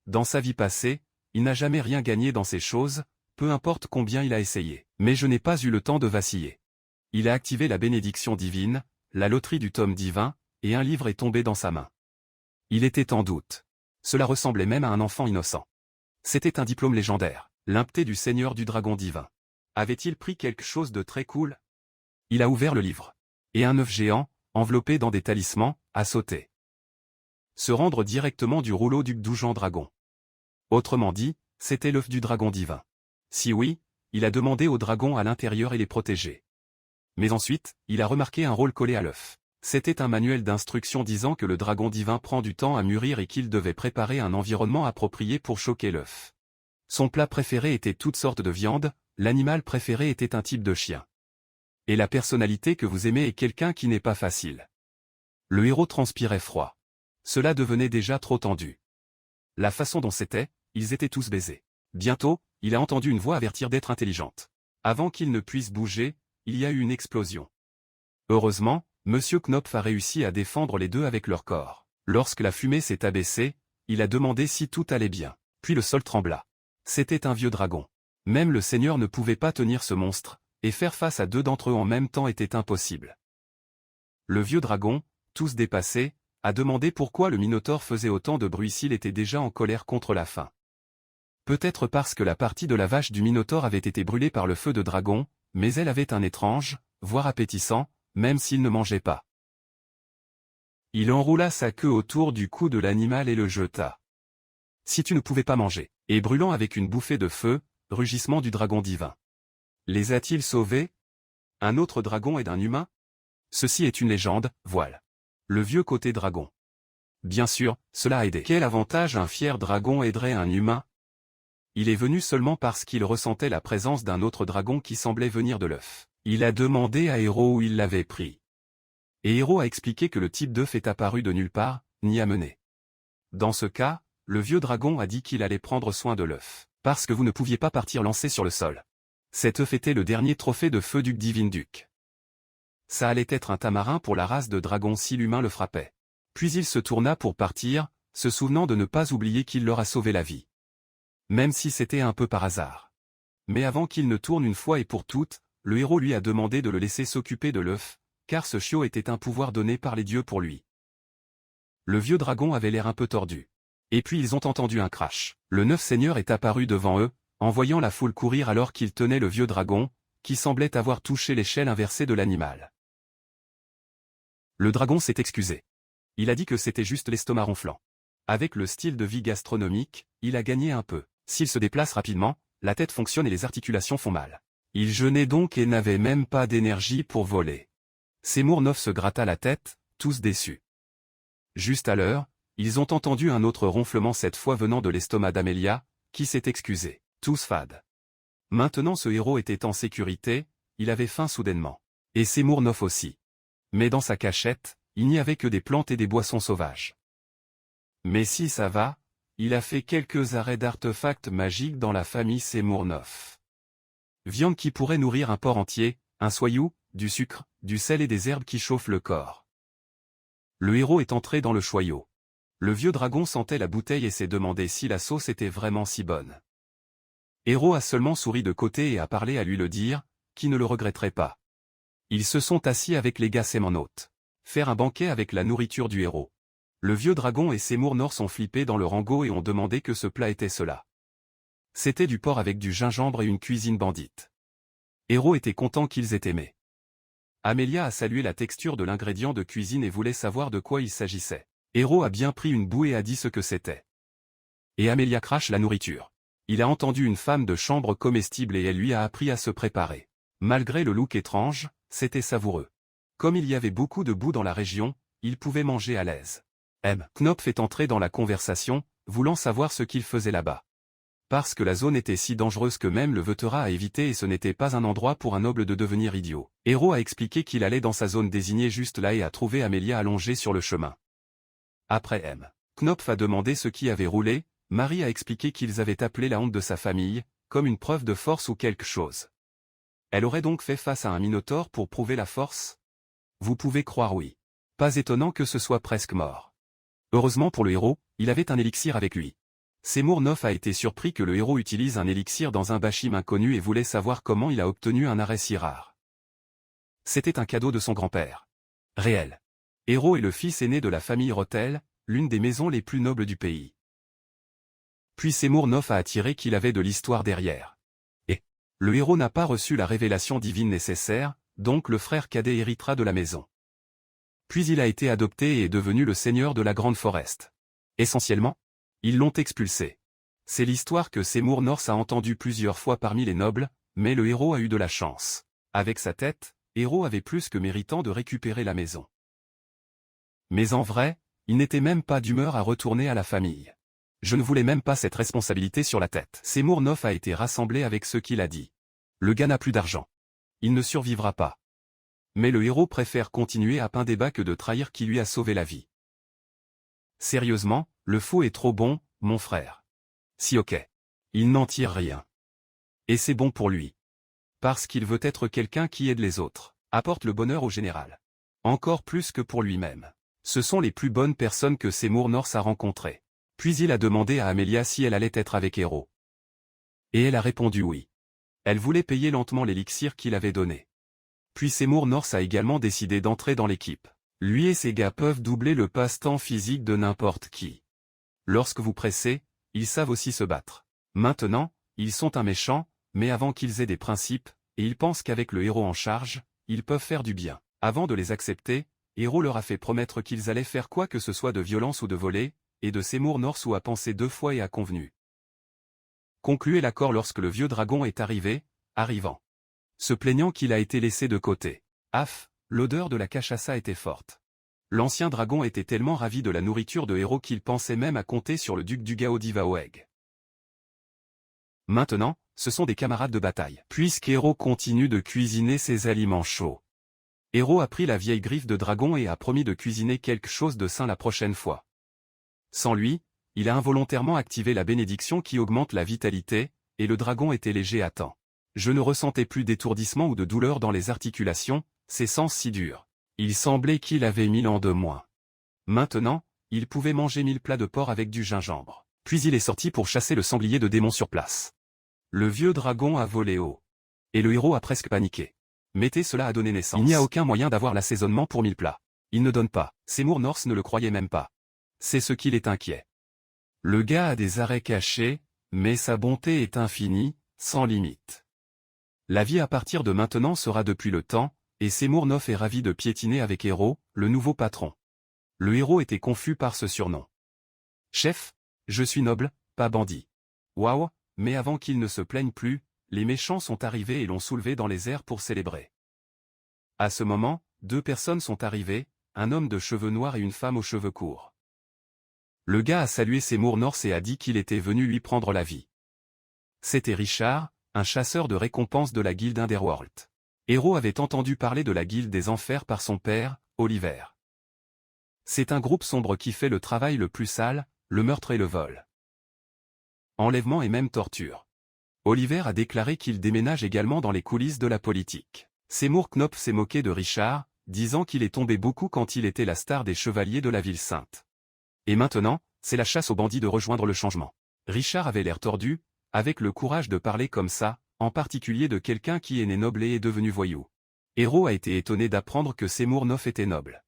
Dans sa vie passée, il n'a jamais rien gagné dans ces choses, peu importe combien il a essayé. Mais je n'ai pas eu le temps de vaciller. Il a activé la bénédiction divine, la loterie du tome divin, et un livre est tombé dans sa main. Il était en doute. Cela ressemblait même à un enfant innocent. C'était un diplôme légendaire, l'impté du Seigneur du Dragon divin. Avait-il pris quelque chose de très cool? Il a ouvert le livre. Et un œuf géant, enveloppé dans des talismans, a sauté. Se rendre directement du rouleau du Gdoujan dragon. Autrement dit, c'était l'œuf du dragon divin. Si oui, il a demandé au dragon à l'intérieur et les protéger. Mais ensuite, il a remarqué un rôle collé à l'œuf. C'était un manuel d'instructions disant que le dragon divin prend du temps à mûrir et qu'il devait préparer un environnement approprié pour choquer l'œuf. Son plat préféré était toutes sortes de viande, l'animal préféré était un type de chien. Et la personnalité que vous aimez est quelqu'un qui n'est pas facile. Le héros transpirait froid. Cela devenait déjà trop tendu. La façon dont c'était, ils étaient tous baisés. Bientôt, il a entendu une voix avertir d'être intelligente. Avant qu'il ne puisse bouger, il y a eu une explosion. Heureusement, Monsieur Knopf a réussi à défendre les deux avec leur corps. Lorsque la fumée s'est abaissée, il a demandé si tout allait bien. Puis le sol trembla. C'était un vieux dragon. Même le Seigneur ne pouvait pas tenir ce monstre, et faire face à deux d'entre eux en même temps était impossible. Le vieux dragon, tous dépassés, a demandé pourquoi le Minotaure faisait autant de bruit s'il était déjà en colère contre la faim. Peut-être parce que la partie de la vache du Minotaure avait été brûlée par le feu de dragon, mais elle avait un étrange, voire appétissant, même s'il ne mangeait pas. Il enroula sa queue autour du cou de l'animal et le jeta. Si tu ne pouvais pas manger, et brûlant avec une bouffée de feu, rugissement du dragon divin. Les a-t-il sauvés? Un autre dragon et d'un humain? Ceci est une légende, voile. Le vieux côté dragon. Bien sûr, cela a aidé. Quel avantage un fier dragon aiderait un humain? Il est venu seulement parce qu'il ressentait la présence d'un autre dragon qui semblait venir de l'œuf. Il a demandé à Héros où il l'avait pris. Et Héros a expliqué que le type d'œuf est apparu de nulle part, ni amené. Dans ce cas, le vieux dragon a dit qu'il allait prendre soin de l'œuf, parce que vous ne pouviez pas partir lancer sur le sol. Cet œuf était le dernier trophée de feu du Divine Duc. Ça allait être un tamarin pour la race de dragon si l'humain le frappait. Puis il se tourna pour partir, se souvenant de ne pas oublier qu'il leur a sauvé la vie. Même si c'était un peu par hasard. Mais avant qu'il ne tourne une fois et pour toutes, le héros lui a demandé de le laisser s'occuper de l'œuf, car ce chiot était un pouvoir donné par les dieux pour lui. Le vieux dragon avait l'air un peu tordu. Et puis ils ont entendu un crash. Le neuf seigneur est apparu devant eux, en voyant la foule courir alors qu'il tenait le vieux dragon, qui semblait avoir touché l'échelle inversée de l'animal. Le dragon s'est excusé. Il a dit que c'était juste l'estomac ronflant. Avec le style de vie gastronomique, il a gagné un peu. S'il se déplace rapidement, la tête fonctionne et les articulations font mal. Il jeûnait donc et n'avait même pas d'énergie pour voler. Seymour se gratta la tête, tous déçus. Juste à l'heure, ils ont entendu un autre ronflement cette fois venant de l'estomac d'Amelia, qui s'est excusé. Tous fades. Maintenant ce héros était en sécurité, il avait faim soudainement. Et Seymour aussi. Mais dans sa cachette, il n'y avait que des plantes et des boissons sauvages. Mais si ça va, il a fait quelques arrêts d'artefacts magiques dans la famille Seymour. Viande qui pourrait nourrir un porc entier, un soyou, du sucre, du sel et des herbes qui chauffent le corps. Le héros est entré dans le choyau. Le vieux dragon sentait la bouteille et s'est demandé si la sauce était vraiment si bonne. Héros a seulement souri de côté et a parlé à lui le dire, qui ne le regretterait pas. Ils se sont assis avec les gars Sémanotes. Faire un banquet avec la nourriture du héros. Le vieux dragon et Seymour sont flippés dans le rango et ont demandé que ce plat était cela. C'était du porc avec du gingembre et une cuisine bandite. Héros était content qu'ils aient aimé. Amelia a salué la texture de l'ingrédient de cuisine et voulait savoir de quoi il s'agissait. Héros a bien pris une boue et a dit ce que c'était. Et Amelia crache la nourriture. Il a entendu une femme de chambre comestible et elle lui a appris à se préparer. Malgré le look étrange, c'était savoureux. Comme il y avait beaucoup de boue dans la région, il pouvait manger à l'aise. Knopf est entré dans la conversation, voulant savoir ce qu'il faisait là-bas. Parce que la zone était si dangereuse que même le Veutera a évité et ce n'était pas un endroit pour un noble de devenir idiot. Héros a expliqué qu'il allait dans sa zone désignée juste là et a trouvé Amelia allongée sur le chemin. Après Knopf a demandé ce qui avait roulé, Marie a expliqué qu'ils avaient appelé la honte de sa famille, comme une preuve de force ou quelque chose. Elle aurait donc fait face à un minotaure pour prouver la force? Vous pouvez croire oui. Pas étonnant que ce soit presque mort. Heureusement pour le héros, il avait un élixir avec lui. Seymour a été surpris que le héros utilise un élixir dans un bashim inconnu et voulait savoir comment il a obtenu un arrêt si rare. C'était un cadeau de son grand-père. Réel. Héros est le fils aîné de la famille Rotel, l'une des maisons les plus nobles du pays. Puis Seymour a attiré qu'il avait de l'histoire derrière. Et le héros n'a pas reçu la révélation divine nécessaire, donc le frère cadet héritera de la maison. Puis il a été adopté et est devenu le seigneur de la Grande Forest. Essentiellement, ils l'ont expulsé. C'est l'histoire que Seymour a entendue plusieurs fois parmi les nobles, mais le héros a eu de la chance. Avec sa tête, Héros avait plus que méritant de récupérer la maison. Mais en vrai, il n'était même pas d'humeur à retourner à la famille. Je ne voulais même pas cette responsabilité sur la tête. Seymour a été rassemblé avec ce qu'il a dit. Le gars n'a plus d'argent. Il ne survivra pas. Mais le héros préfère continuer à peindre des bas que de trahir qui lui a sauvé la vie. Sérieusement, le faux est trop bon, mon frère. Si ok. Il n'en tire rien. Et c'est bon pour lui. Parce qu'il veut être quelqu'un qui aide les autres, apporte le bonheur au général. Encore plus que pour lui-même. Ce sont les plus bonnes personnes que Seymour a rencontrées. Puis il a demandé à Amelia si elle allait être avec Héros. Et elle a répondu oui. Elle voulait payer lentement l'élixir qu'il avait donné. Puis Seymour a également décidé d'entrer dans l'équipe. Lui et ses gars peuvent doubler le passe-temps physique de n'importe qui. Lorsque vous pressez, ils savent aussi se battre. Maintenant, ils sont un méchant, mais avant qu'ils aient des principes, et ils pensent qu'avec le héros en charge, ils peuvent faire du bien. Avant de les accepter, Héros leur a fait promettre qu'ils allaient faire quoi que ce soit de violence ou de voler, et de Seymour a pensé 2 fois et a convenu. Concluez l'accord lorsque le vieux dragon est arrivant. Se plaignant qu'il a été laissé de côté. L'odeur de la cachaça était forte. L'ancien dragon était tellement ravi de la nourriture de Héros qu'il pensait même à compter sur le duc du Gao d'Ivaoeg. Maintenant, ce sont des camarades de bataille. Puisqu'Héros continue de cuisiner ses aliments chauds. Héros a pris la vieille griffe de dragon et a promis de cuisiner quelque chose de sain la prochaine fois. Sans lui, il a involontairement activé la bénédiction qui augmente la vitalité, et le dragon était léger à temps. Je ne ressentais plus d'étourdissement ou de douleur dans les articulations, ses sens si durs. Il semblait qu'il avait 1000 ans de moins. Maintenant, il pouvait manger 1000 plats de porc avec du gingembre. Puis il est sorti pour chasser le sanglier de démons sur place. Le vieux dragon a volé haut. Et le héros a presque paniqué. Mettez cela a donné naissance. Il n'y a aucun moyen d'avoir l'assaisonnement pour 1000 plats. Il ne donne pas. Seymour ne le croyait même pas. C'est ce qui l'est inquiet. Le gars a des arrêts cachés, mais sa bonté est infinie, sans limite. La vie à partir de maintenant sera depuis le temps, et Seymour est ravi de piétiner avec Héros, le nouveau patron. Le héros était confus par ce surnom. Chef, je suis noble, pas bandit. Waouh, Mais avant qu'il ne se plaigne plus, les méchants sont arrivés et l'ont soulevé dans les airs pour célébrer. À ce moment, deux personnes sont arrivées, un homme de cheveux noirs et une femme aux cheveux courts. Le gars a salué Seymour North et a dit qu'il était venu lui prendre la vie. C'était Richard, un chasseur de récompenses de la guilde Underworld. Hero avait entendu parler de la guilde des enfers par son père, Oliver. C'est un groupe sombre qui fait le travail le plus sale, le meurtre et le vol. Enlèvement et même torture. Oliver a déclaré qu'il déménage également dans les coulisses de la politique. Seymour Knopf s'est moqué de Richard, disant qu'il est tombé beaucoup quand il était la star des chevaliers de la ville sainte. Et maintenant, c'est la chasse aux bandits de rejoindre le changement. Richard avait l'air tordu, avec le courage de parler comme ça, en particulier de quelqu'un qui est né noble et est devenu voyou. Hero a été étonné d'apprendre que Seymour North était noble.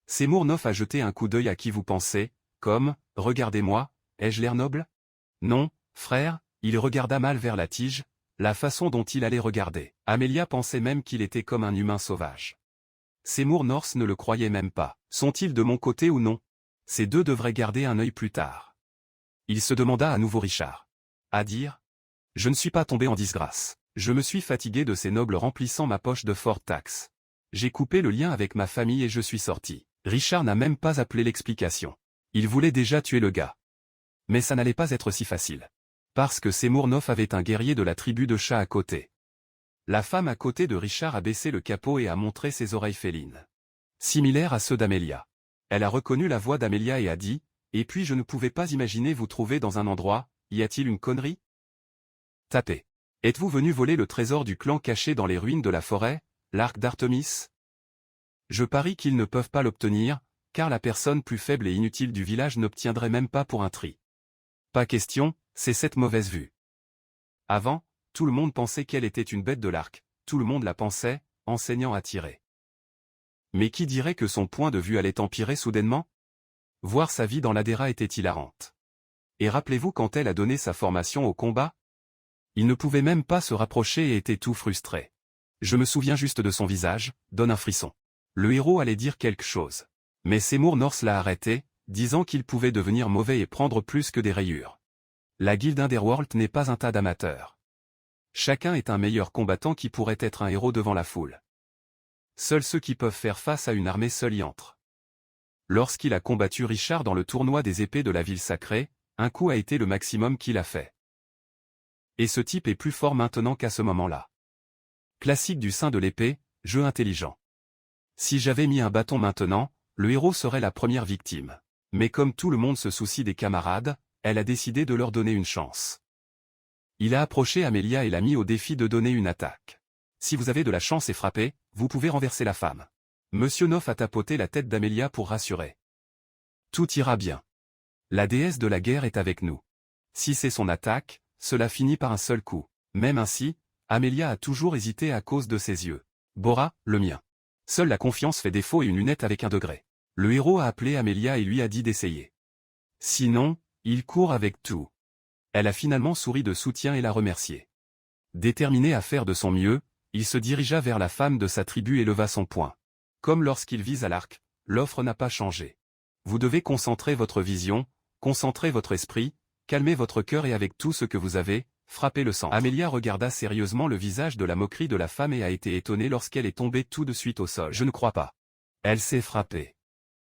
Seymour North a jeté un coup d'œil à qui vous pensez, comme « Regardez-moi, ai-je l'air noble ?» Non, frère, il regarda mal vers la tige, la façon dont il allait regarder. Amelia pensait même qu'il était comme un humain sauvage. Seymour North ne le croyait même pas. Sont-ils de mon côté ou non? Ces deux devraient garder un œil plus tard. Il se demanda à nouveau Richard. À dire? Je ne suis pas tombé en disgrâce. Je me suis fatigué de ces nobles remplissant ma poche de fortes taxes. J'ai coupé le lien avec ma famille et je suis sorti. Richard n'a même pas appelé l'explication. Il voulait déjà tuer le gars. Mais ça n'allait pas être si facile. Parce que Seymour North avait un guerrier de la tribu de chats à côté. La femme à côté de Richard a baissé le capot et a montré ses oreilles félines. Similaires à ceux d'Amelia. Elle a reconnu la voix d'Amelia et a dit « Et puis je ne pouvais pas imaginer vous trouver dans un endroit, y a-t-il une connerie ?» Tapez. Êtes-vous venu voler le trésor du clan caché dans les ruines de la forêt, l'arc d'Artemis? Je parie qu'ils ne peuvent pas l'obtenir, car la personne plus faible et inutile du village n'obtiendrait même pas pour un tri. Pas question, c'est cette mauvaise vue. Avant, tout le monde pensait qu'elle était une bête de l'arc, tout le monde la pensait, enseignant à tirer. Mais qui dirait que son point de vue allait empirer soudainement? Voir sa vie dans l'Adera était hilarante. Et rappelez-vous quand elle a donné sa formation au combat? Il ne pouvait même pas se rapprocher et était tout frustré. Je me souviens juste de son visage, donne un frisson. Le héros allait dire quelque chose. Mais Seymour North l'a arrêté, disant qu'il pouvait devenir mauvais et prendre plus que des rayures. La guilde Underworld n'est pas un tas d'amateurs. Chacun est un meilleur combattant qui pourrait être un héros devant la foule. Seuls ceux qui peuvent faire face à une armée seuls y entrent. Lorsqu'il a combattu Richard dans le tournoi des épées de la ville sacrée, un coup a été le maximum qu'il a fait. Et ce type est plus fort maintenant qu'à ce moment-là. Classique du sein de l'épée, jeu intelligent. Si j'avais mis un bâton maintenant, le héros serait la première victime. Mais comme tout le monde se soucie des camarades, elle a décidé de leur donner une chance. Il a approché Amelia et l'a mis au défi de donner une attaque. Si vous avez de la chance et frappé, vous pouvez renverser la femme. Monsieur North a tapoté la tête d'Amelia pour rassurer. Tout ira bien. La déesse de la guerre est avec nous. Si c'est son attaque, cela finit par un seul coup. Même ainsi, Amelia a toujours hésité à cause de ses yeux. Bora, le mien. Seule la confiance fait défaut et une lunette avec un degré. Le héros a appelé Amelia et lui a dit d'essayer. Sinon, il court avec tout. Elle a finalement souri de soutien et l'a remercié. Déterminé à faire de son mieux, il se dirigea vers la femme de sa tribu et leva son poing. Comme lorsqu'il vise à l'arc, l'offre n'a pas changé. Vous devez concentrer votre vision, concentrer votre esprit, calmer votre cœur et avec tout ce que vous avez, frappez le sang. Amelia regarda sérieusement le visage de la moquerie de la femme et a été étonnée lorsqu'elle est tombée tout de suite au sol. Je ne crois pas. Elle s'est frappée.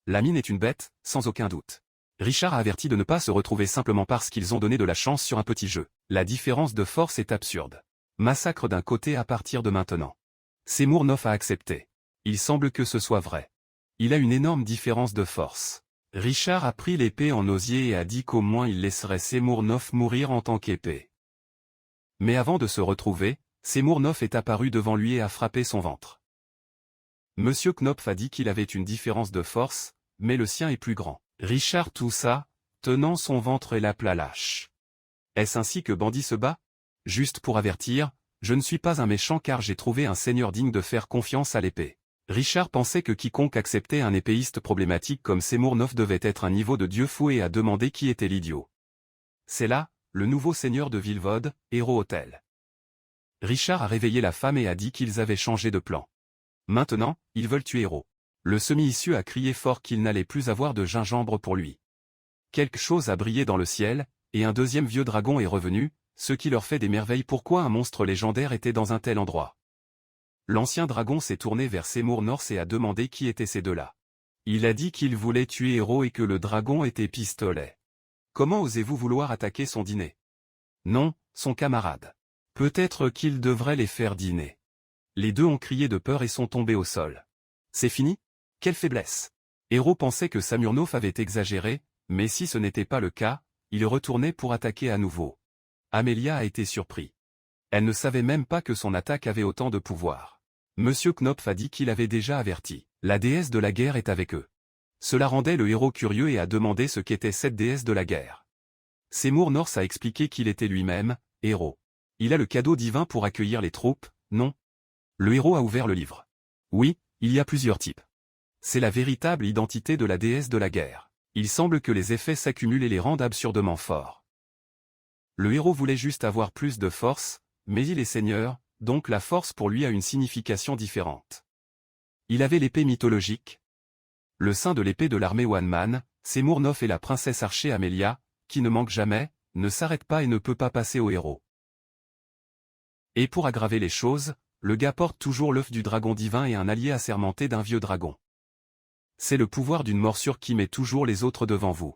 La mine est une bête, sans aucun doute. Richard a averti de ne pas se retrouver simplement parce qu'ils ont donné de la chance sur un petit jeu. La différence de force est absurde. Massacre d'un côté à partir de maintenant. Seymour North a accepté. Il semble que ce soit vrai. Il a une énorme différence de force. Richard a pris l'épée en osier et a dit qu'au moins il laisserait Seymour North mourir en tant qu'épée. Mais avant de se retrouver, Seymour North est apparu devant lui et a frappé son ventre. Monsieur Knopf a dit qu'il avait une différence de force, mais le sien est plus grand. Richard toussa, tenant son ventre et l'appela lâche. Est-ce ainsi que Bandit se bat? Juste pour avertir, je ne suis pas un méchant car j'ai trouvé un seigneur digne de faire confiance à l'épée. Richard pensait que quiconque acceptait un épéiste problématique comme Seymour North devait être un niveau de dieu fou et a demandé qui était l'idiot. C'est là, le nouveau seigneur de Villevode, Hero Hotel. Richard a réveillé la femme et a dit qu'ils avaient changé de plan. Maintenant, ils veulent tuer Hero. Le semi-issu a crié fort qu'il n'allait plus avoir de gingembre pour lui. Quelque chose a brillé dans le ciel, et un deuxième vieux dragon est revenu, ce qui leur fait des merveilles. Pourquoi un monstre légendaire était dans un tel endroit? L'ancien dragon s'est tourné vers Seymour North et a demandé qui étaient ces deux-là. Il a dit qu'il voulait tuer Héros et que le dragon était pistolet. Comment osez-vous vouloir attaquer son dîner? Non, son camarade. Peut-être qu'il devrait les faire dîner. Les deux ont crié de peur et sont tombés au sol. C'est fini? Quelle faiblesse! Héros pensait que Samurnov avait exagéré, mais si ce n'était pas le cas, il retournait pour attaquer à nouveau. Amelia a été surpris. Elle ne savait même pas que son attaque avait autant de pouvoir. Monsieur Knopf a dit qu'il avait déjà averti. La déesse de la guerre est avec eux. Cela rendait le héros curieux et a demandé ce qu'était cette déesse de la guerre. Seymour North a expliqué qu'il était lui-même, héros. Il a le cadeau divin pour accueillir les troupes, non? Le héros a ouvert le livre. Oui, il y a plusieurs types. C'est la véritable identité de la déesse de la guerre. Il semble que les effets s'accumulent et les rendent absurdement forts. Le héros voulait juste avoir plus de force, mais il est seigneur, donc la force pour lui a une signification différente. Il avait l'épée mythologique. Le sein de l'épée de l'armée One Man, Seymour North et la princesse archer Amelia, qui ne manque jamais, ne s'arrête pas et ne peut pas passer au héros. Et pour aggraver les choses, le gars porte toujours l'œuf du dragon divin et un allié assermenté d'un vieux dragon. C'est le pouvoir d'une morsure qui met toujours les autres devant vous.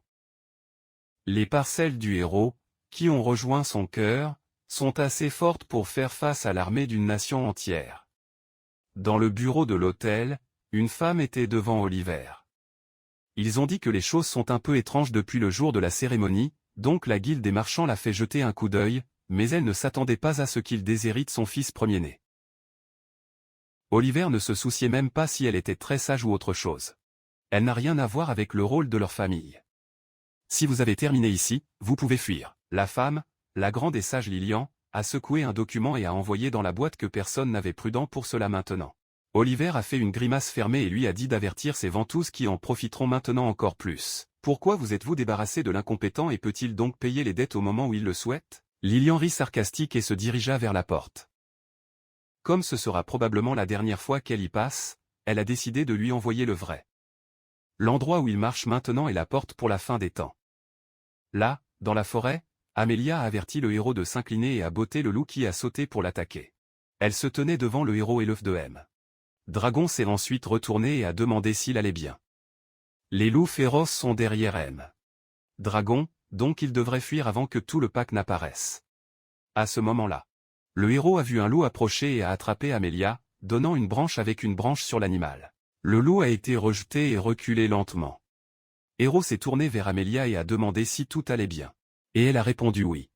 Les parcelles du héros, qui ont rejoint son cœur, sont assez fortes pour faire face à l'armée d'une nation entière. Dans le bureau de l'hôtel, une femme était devant Oliver. Ils ont dit que les choses sont un peu étranges depuis le jour de la cérémonie, donc la guilde des marchands l'a fait jeter un coup d'œil, mais elle ne s'attendait pas à ce qu'il déshérite son fils premier-né. Oliver ne se souciait même pas si elle était très sage ou autre chose. Elle n'a rien à voir avec le rôle de leur famille. Si vous avez terminé ici, vous pouvez fuir. La femme, la grande et sage Lilian, a secoué un document et a envoyé dans la boîte que personne n'avait prudent pour cela maintenant. Oliver a fait une grimace fermée et lui a dit d'avertir ses ventouses qui en profiteront maintenant encore plus. Pourquoi vous êtes-vous débarrassé de l'incompétent et peut-il donc payer les dettes au moment où il le souhaite? Lilian rit sarcastique et se dirigea vers la porte. Comme ce sera probablement la dernière fois qu'elle y passe, elle a décidé de lui envoyer le vrai. L'endroit où il marche maintenant est la porte pour la fin des temps. Là, dans la forêt, Amelia a averti le héros de s'incliner et a botté le loup qui a sauté pour l'attaquer. Elle se tenait devant le héros et l'œuf de M. Dragon s'est ensuite retourné et a demandé s'il allait bien. Les loups féroces sont derrière M. Dragon, donc il devrait fuir avant que tout le pack n'apparaisse. À ce moment-là, le héros a vu un loup approcher et a attrapé Amelia, donnant une branche avec une branche sur l'animal. Le loup a été rejeté et reculé lentement. Héros s'est tourné vers Amelia et a demandé si tout allait bien. Et elle a répondu oui.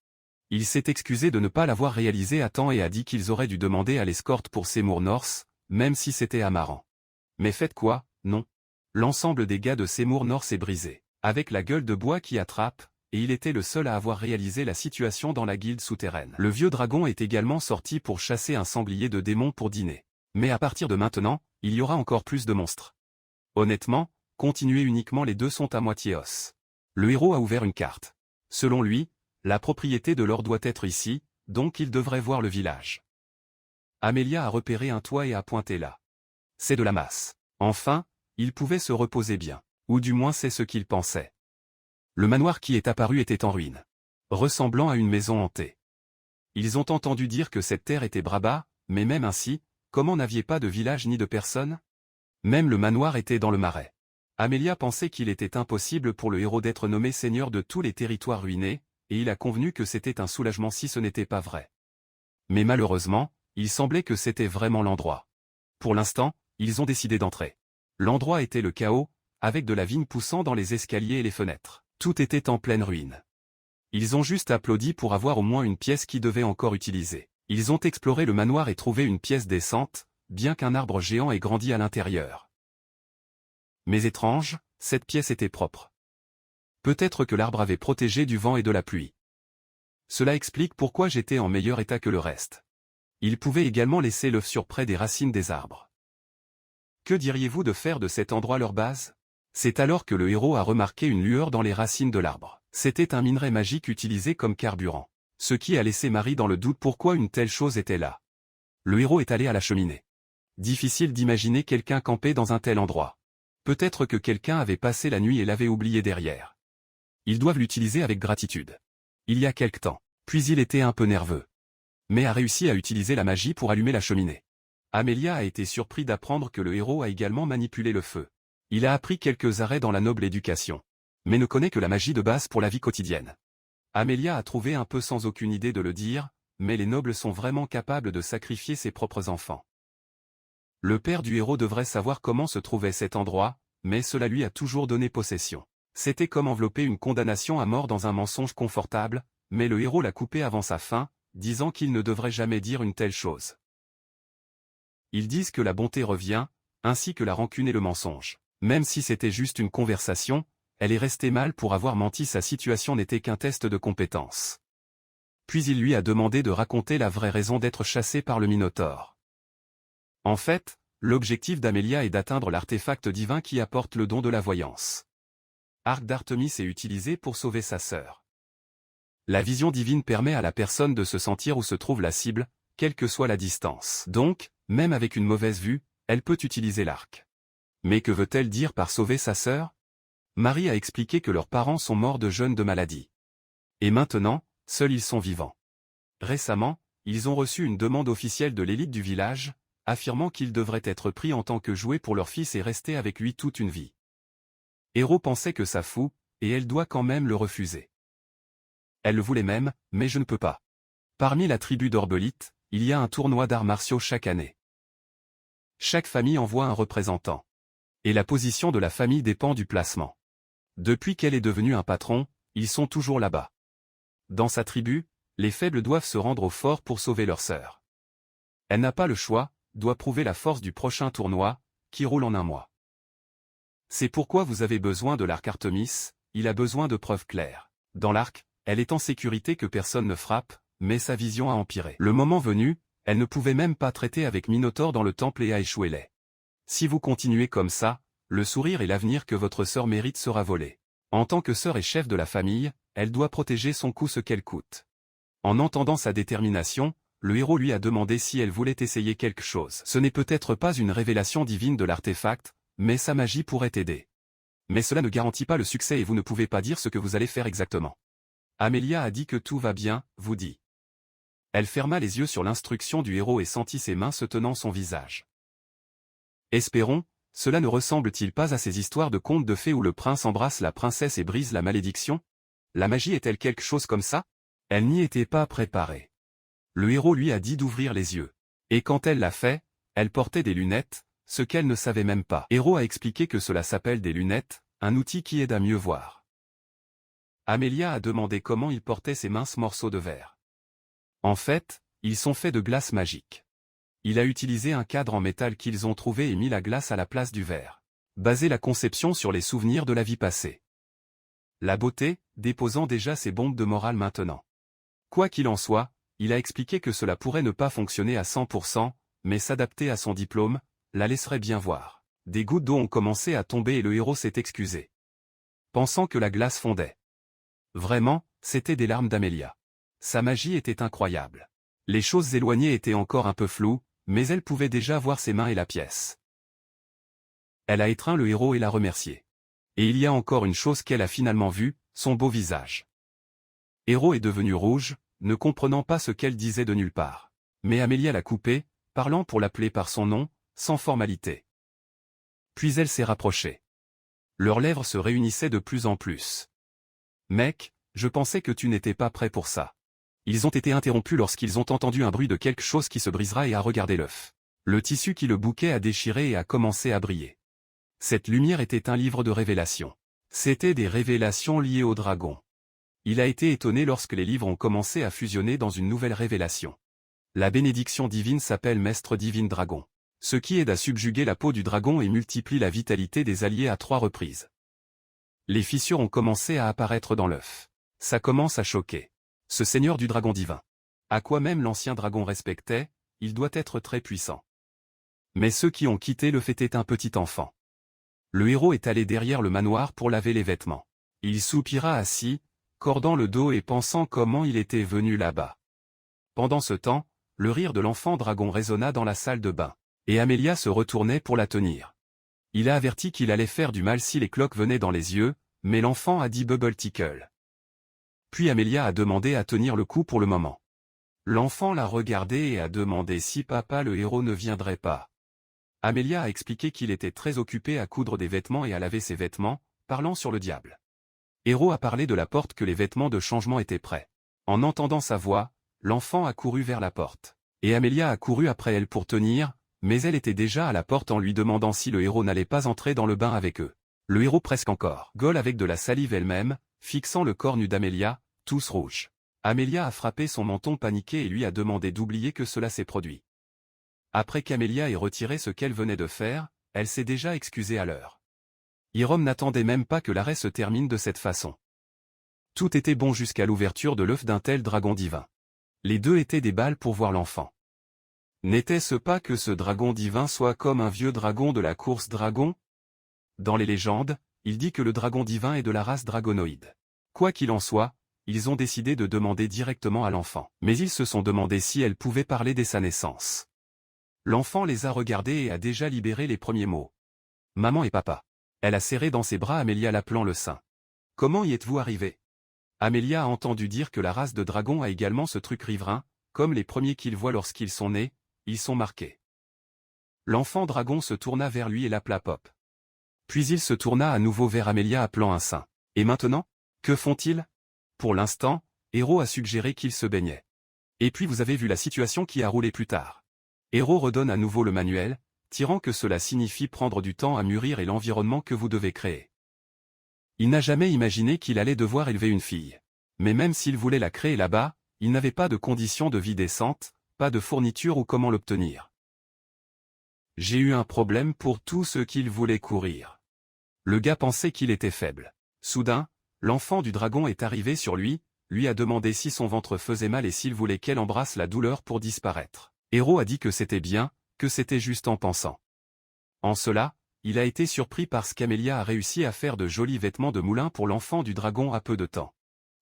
Il s'est excusé de ne pas l'avoir réalisé à temps et a dit qu'ils auraient dû demander à l'escorte pour Seymour North, même si c'était amarrant. Mais faites quoi? Non. L'ensemble des gars de Seymour North est brisé, avec la gueule de bois qui attrape, et il était le seul à avoir réalisé la situation dans la guilde souterraine. Le vieux dragon est également sorti pour chasser un sanglier de démons pour dîner. Mais à partir de maintenant, il y aura encore plus de monstres. Honnêtement, continuez uniquement, les deux sont à moitié os. Le héros a ouvert une carte. Selon lui, la propriété de l'or doit être ici, donc il devrait voir le village. Amelia a repéré un toit et a pointé là. C'est de la masse. Enfin, il pouvait se reposer bien. Ou du moins c'est ce qu'il pensait. Le manoir qui est apparu était en ruine. Ressemblant à une maison hantée. Ils ont entendu dire que cette terre était Braba, mais même ainsi, comment n'aviez pas de village ni de personne? Même le manoir était dans le marais. Amelia pensait qu'il était impossible pour le héros d'être nommé seigneur de tous les territoires ruinés, et il a convenu que c'était un soulagement si ce n'était pas vrai. Mais malheureusement, il semblait que c'était vraiment l'endroit. Pour l'instant, ils ont décidé d'entrer. L'endroit était le chaos, avec de la vigne poussant dans les escaliers et les fenêtres. Tout était en pleine ruine. Ils ont juste applaudi pour avoir au moins une pièce qui devait encore utiliser. Ils ont exploré le manoir et trouvé une pièce décente, bien qu'un arbre géant ait grandi à l'intérieur. Mais étrange, cette pièce était propre. Peut-être que l'arbre avait protégé du vent et de la pluie. Cela explique pourquoi j'étais en meilleur état que le reste. Il pouvait également laisser l'œuf sur près des racines des arbres. Que diriez-vous de faire de cet endroit leur base? C'est alors que le héros a remarqué une lueur dans les racines de l'arbre. C'était un minerai magique utilisé comme carburant. Ce qui a laissé Marie dans le doute pourquoi une telle chose était là. Le héros est allé à la cheminée. Difficile d'imaginer quelqu'un camper dans un tel endroit. Peut-être que quelqu'un avait passé la nuit et l'avait oublié derrière. Ils doivent l'utiliser avec gratitude. Il y a quelque temps. Puis il était un peu nerveux. Mais a réussi à utiliser la magie pour allumer la cheminée. Amelia a été surpris d'apprendre que le héros a également manipulé le feu. Il a appris quelques arrêts dans la noble éducation, mais ne connaît que la magie de base pour la vie quotidienne. Amelia a trouvé un peu sans aucune idée de le dire, mais les nobles sont vraiment capables de sacrifier ses propres enfants. Le père du héros devrait savoir comment se trouvait cet endroit, mais cela lui a toujours donné possession. C'était comme envelopper une condamnation à mort dans un mensonge confortable, mais le héros l'a coupé avant sa fin, disant qu'il ne devrait jamais dire une telle chose. Ils disent que la bonté revient, ainsi que la rancune et le mensonge. Même si c'était juste une conversation, elle est restée mal pour avoir menti, sa situation n'était qu'un test de compétence. Puis il lui a demandé de raconter la vraie raison d'être chassé par le Minotaure. En fait, l'objectif d'Amelia est d'atteindre l'artefact divin qui apporte le don de la voyance. Arc d'Artémis est utilisé pour sauver sa sœur. La vision divine permet à la personne de se sentir où se trouve la cible, quelle que soit la distance. Donc, même avec une mauvaise vue, elle peut utiliser l'arc. Mais que veut-elle dire par sauver sa sœur? Marie a expliqué que leurs parents sont morts de jeunes de maladie. Et maintenant, seuls ils sont vivants. Récemment, ils ont reçu une demande officielle de l'élite du village, affirmant qu'ils devraient être pris en tant que jouets pour leur fils et rester avec lui toute une vie. Héros pensait que ça fout, et elle doit quand même le refuser. Elle le voulait même, mais je ne peux pas. Parmi la tribu d'Orbelite, il y a un tournoi d'arts martiaux chaque année. Chaque famille envoie un représentant. Et la position de la famille dépend du placement. Depuis qu'elle est devenue un patron, ils sont toujours là-bas. Dans sa tribu, les faibles doivent se rendre au fort pour sauver leur sœur. Elle n'a pas le choix, doit prouver la force du prochain tournoi, qui roule en un mois. C'est pourquoi vous avez besoin de l'arc Artémis, il a besoin de preuves claires. Dans l'arc, elle est en sécurité que personne ne frappe, mais sa vision a empiré. Le moment venu, elle ne pouvait même pas traiter avec Minotaure dans le temple et a échoué les. Si vous continuez comme ça, le sourire et l'avenir que votre sœur mérite sera volé. En tant que sœur et chef de la famille, elle doit protéger son cou ce qu'elle coûte. En entendant sa détermination, le héros lui a demandé si elle voulait essayer quelque chose. Ce n'est peut-être pas une révélation divine de l'artefact, mais sa magie pourrait aider. Mais cela ne garantit pas le succès et vous ne pouvez pas dire ce que vous allez faire exactement. Amelia a dit que tout va bien, vous dit. Elle ferma les yeux sur l'instruction du héros et sentit ses mains se tenant son visage. Espérons, cela ne ressemble-t-il pas à ces histoires de contes de fées où le prince embrasse la princesse et brise la malédiction? La magie est-elle quelque chose comme ça? Elle n'y était pas préparée. Le héros lui a dit d'ouvrir les yeux. Et quand elle l'a fait, elle portait des lunettes, ce qu'elle ne savait même pas. Héros a expliqué que cela s'appelle des lunettes, un outil qui aide à mieux voir. Amelia a demandé comment il portait ces minces morceaux de verre. En fait, ils sont faits de glace magique. Il a utilisé un cadre en métal qu'ils ont trouvé et mis la glace à la place du verre. Basé la conception sur les souvenirs de la vie passée. La beauté, déposant déjà ses bombes de morale maintenant. Quoi qu'il en soit, il a expliqué que cela pourrait ne pas fonctionner à 100%, mais s'adapter à son diplôme, la laisserait bien voir. Des gouttes d'eau ont commencé à tomber et le héros s'est excusé. Pensant que la glace fondait. Vraiment, c'était des larmes d'Amelia. Sa magie était incroyable. Les choses éloignées étaient encore un peu floues, mais elle pouvait déjà voir ses mains et la pièce. Elle a étreint le héros et l'a remercié. Et il y a encore une chose qu'elle a finalement vue, son beau visage. Héros est devenu rouge, ne comprenant pas ce qu'elle disait de nulle part. Mais Amelia l'a coupé, parlant pour l'appeler par son nom, sans formalité. Puis elle s'est rapprochée. Leurs lèvres se réunissaient de plus en plus. « Mec, je pensais que tu n'étais pas prêt pour ça. » Ils ont été interrompus lorsqu'ils ont entendu un bruit de quelque chose qui se brisera et a regardé l'œuf. Le tissu qui le bouquait a déchiré et a commencé à briller. Cette lumière était un livre de révélations. C'était des révélations liées au dragon. Il a été étonné lorsque les livres ont commencé à fusionner dans une nouvelle révélation. La bénédiction divine s'appelle Mestre Divine Dragon. Ce qui aide à subjuguer la peau du dragon et multiplie la vitalité des alliés à 3 reprises. Les fissures ont commencé à apparaître dans l'œuf. Ça commence à choquer. Ce seigneur du dragon divin. À quoi même l'ancien dragon respectait, il doit être très puissant. Mais ceux qui ont quitté le fêtaient un petit enfant. Le héros est allé derrière le manoir pour laver les vêtements. Il soupira assis, cordant le dos et pensant comment il était venu là-bas. Pendant ce temps, le rire de l'enfant dragon résonna dans la salle de bain. Et Amelia se retournait pour la tenir. Il a averti qu'il allait faire du mal si les cloques venaient dans les yeux, mais l'enfant a dit Bubble Tickle. Puis Amelia a demandé à tenir le coup pour le moment. L'enfant l'a regardé et a demandé si papa le héros ne viendrait pas. Amelia a expliqué qu'il était très occupé à coudre des vêtements et à laver ses vêtements, parlant sur le diable. Héros a parlé de la porte que les vêtements de changement étaient prêts. En entendant sa voix, l'enfant a couru vers la porte. Et Amelia a couru après elle pour tenir, mais elle était déjà à la porte en lui demandant si le héros n'allait pas entrer dans le bain avec eux. Le héros presque encore gole avec de la salive elle-même, fixant le corps nu d'Amelia, tous rouges. Amelia a frappé son menton paniqué et lui a demandé d'oublier que cela s'est produit. Après qu'Amelia ait retiré ce qu'elle venait de faire, elle s'est déjà excusée à l'heure. Hiram n'attendait même pas que l'arrêt se termine de cette façon. Tout était bon jusqu'à l'ouverture de l'œuf d'un tel dragon divin. Les deux étaient des balles pour voir l'enfant. N'était-ce pas que ce dragon divin soit comme un vieux dragon de la course dragon? Dans les légendes, il dit que le dragon divin est de la race dragonoïde. Quoi qu'il en soit, ils ont décidé de demander directement à l'enfant. Mais ils se sont demandé si elle pouvait parler dès sa naissance. L'enfant les a regardés et a déjà libéré les premiers mots. Maman et papa. Elle a serré dans ses bras Amelia l'appelant le sein. Comment y êtes-vous arrivé? Amelia a entendu dire que la race de dragon a également ce truc riverain, comme les premiers qu'ils voient lorsqu'ils sont nés, ils sont marqués. L'enfant dragon se tourna vers lui et l'appela Pop. Puis il se tourna à nouveau vers Amelia appelant un sein. Et maintenant? Que font-ils? Pour l'instant, Héros a suggéré qu'ils se baignaient. Et puis vous avez vu la situation qui a roulé plus tard. Héros redonne à nouveau le manuel, tirant que cela signifie prendre du temps à mûrir et l'environnement que vous devez créer. Il n'a jamais imaginé qu'il allait devoir élever une fille. Mais même s'il voulait la créer là-bas, il n'avait pas de conditions de vie décentes, pas de fourniture ou comment l'obtenir. J'ai eu un problème pour tous ceux qui voulaient courir. Le gars pensait qu'il était faible. Soudain, l'enfant du dragon est arrivé sur lui a demandé si son ventre faisait mal et s'il voulait qu'elle embrasse la douleur pour disparaître. Héros a dit que c'était bien, que c'était juste en pensant. En cela, il a été surpris parce qu'Amelia a réussi à faire de jolis vêtements de moulin pour l'enfant du dragon à peu de temps.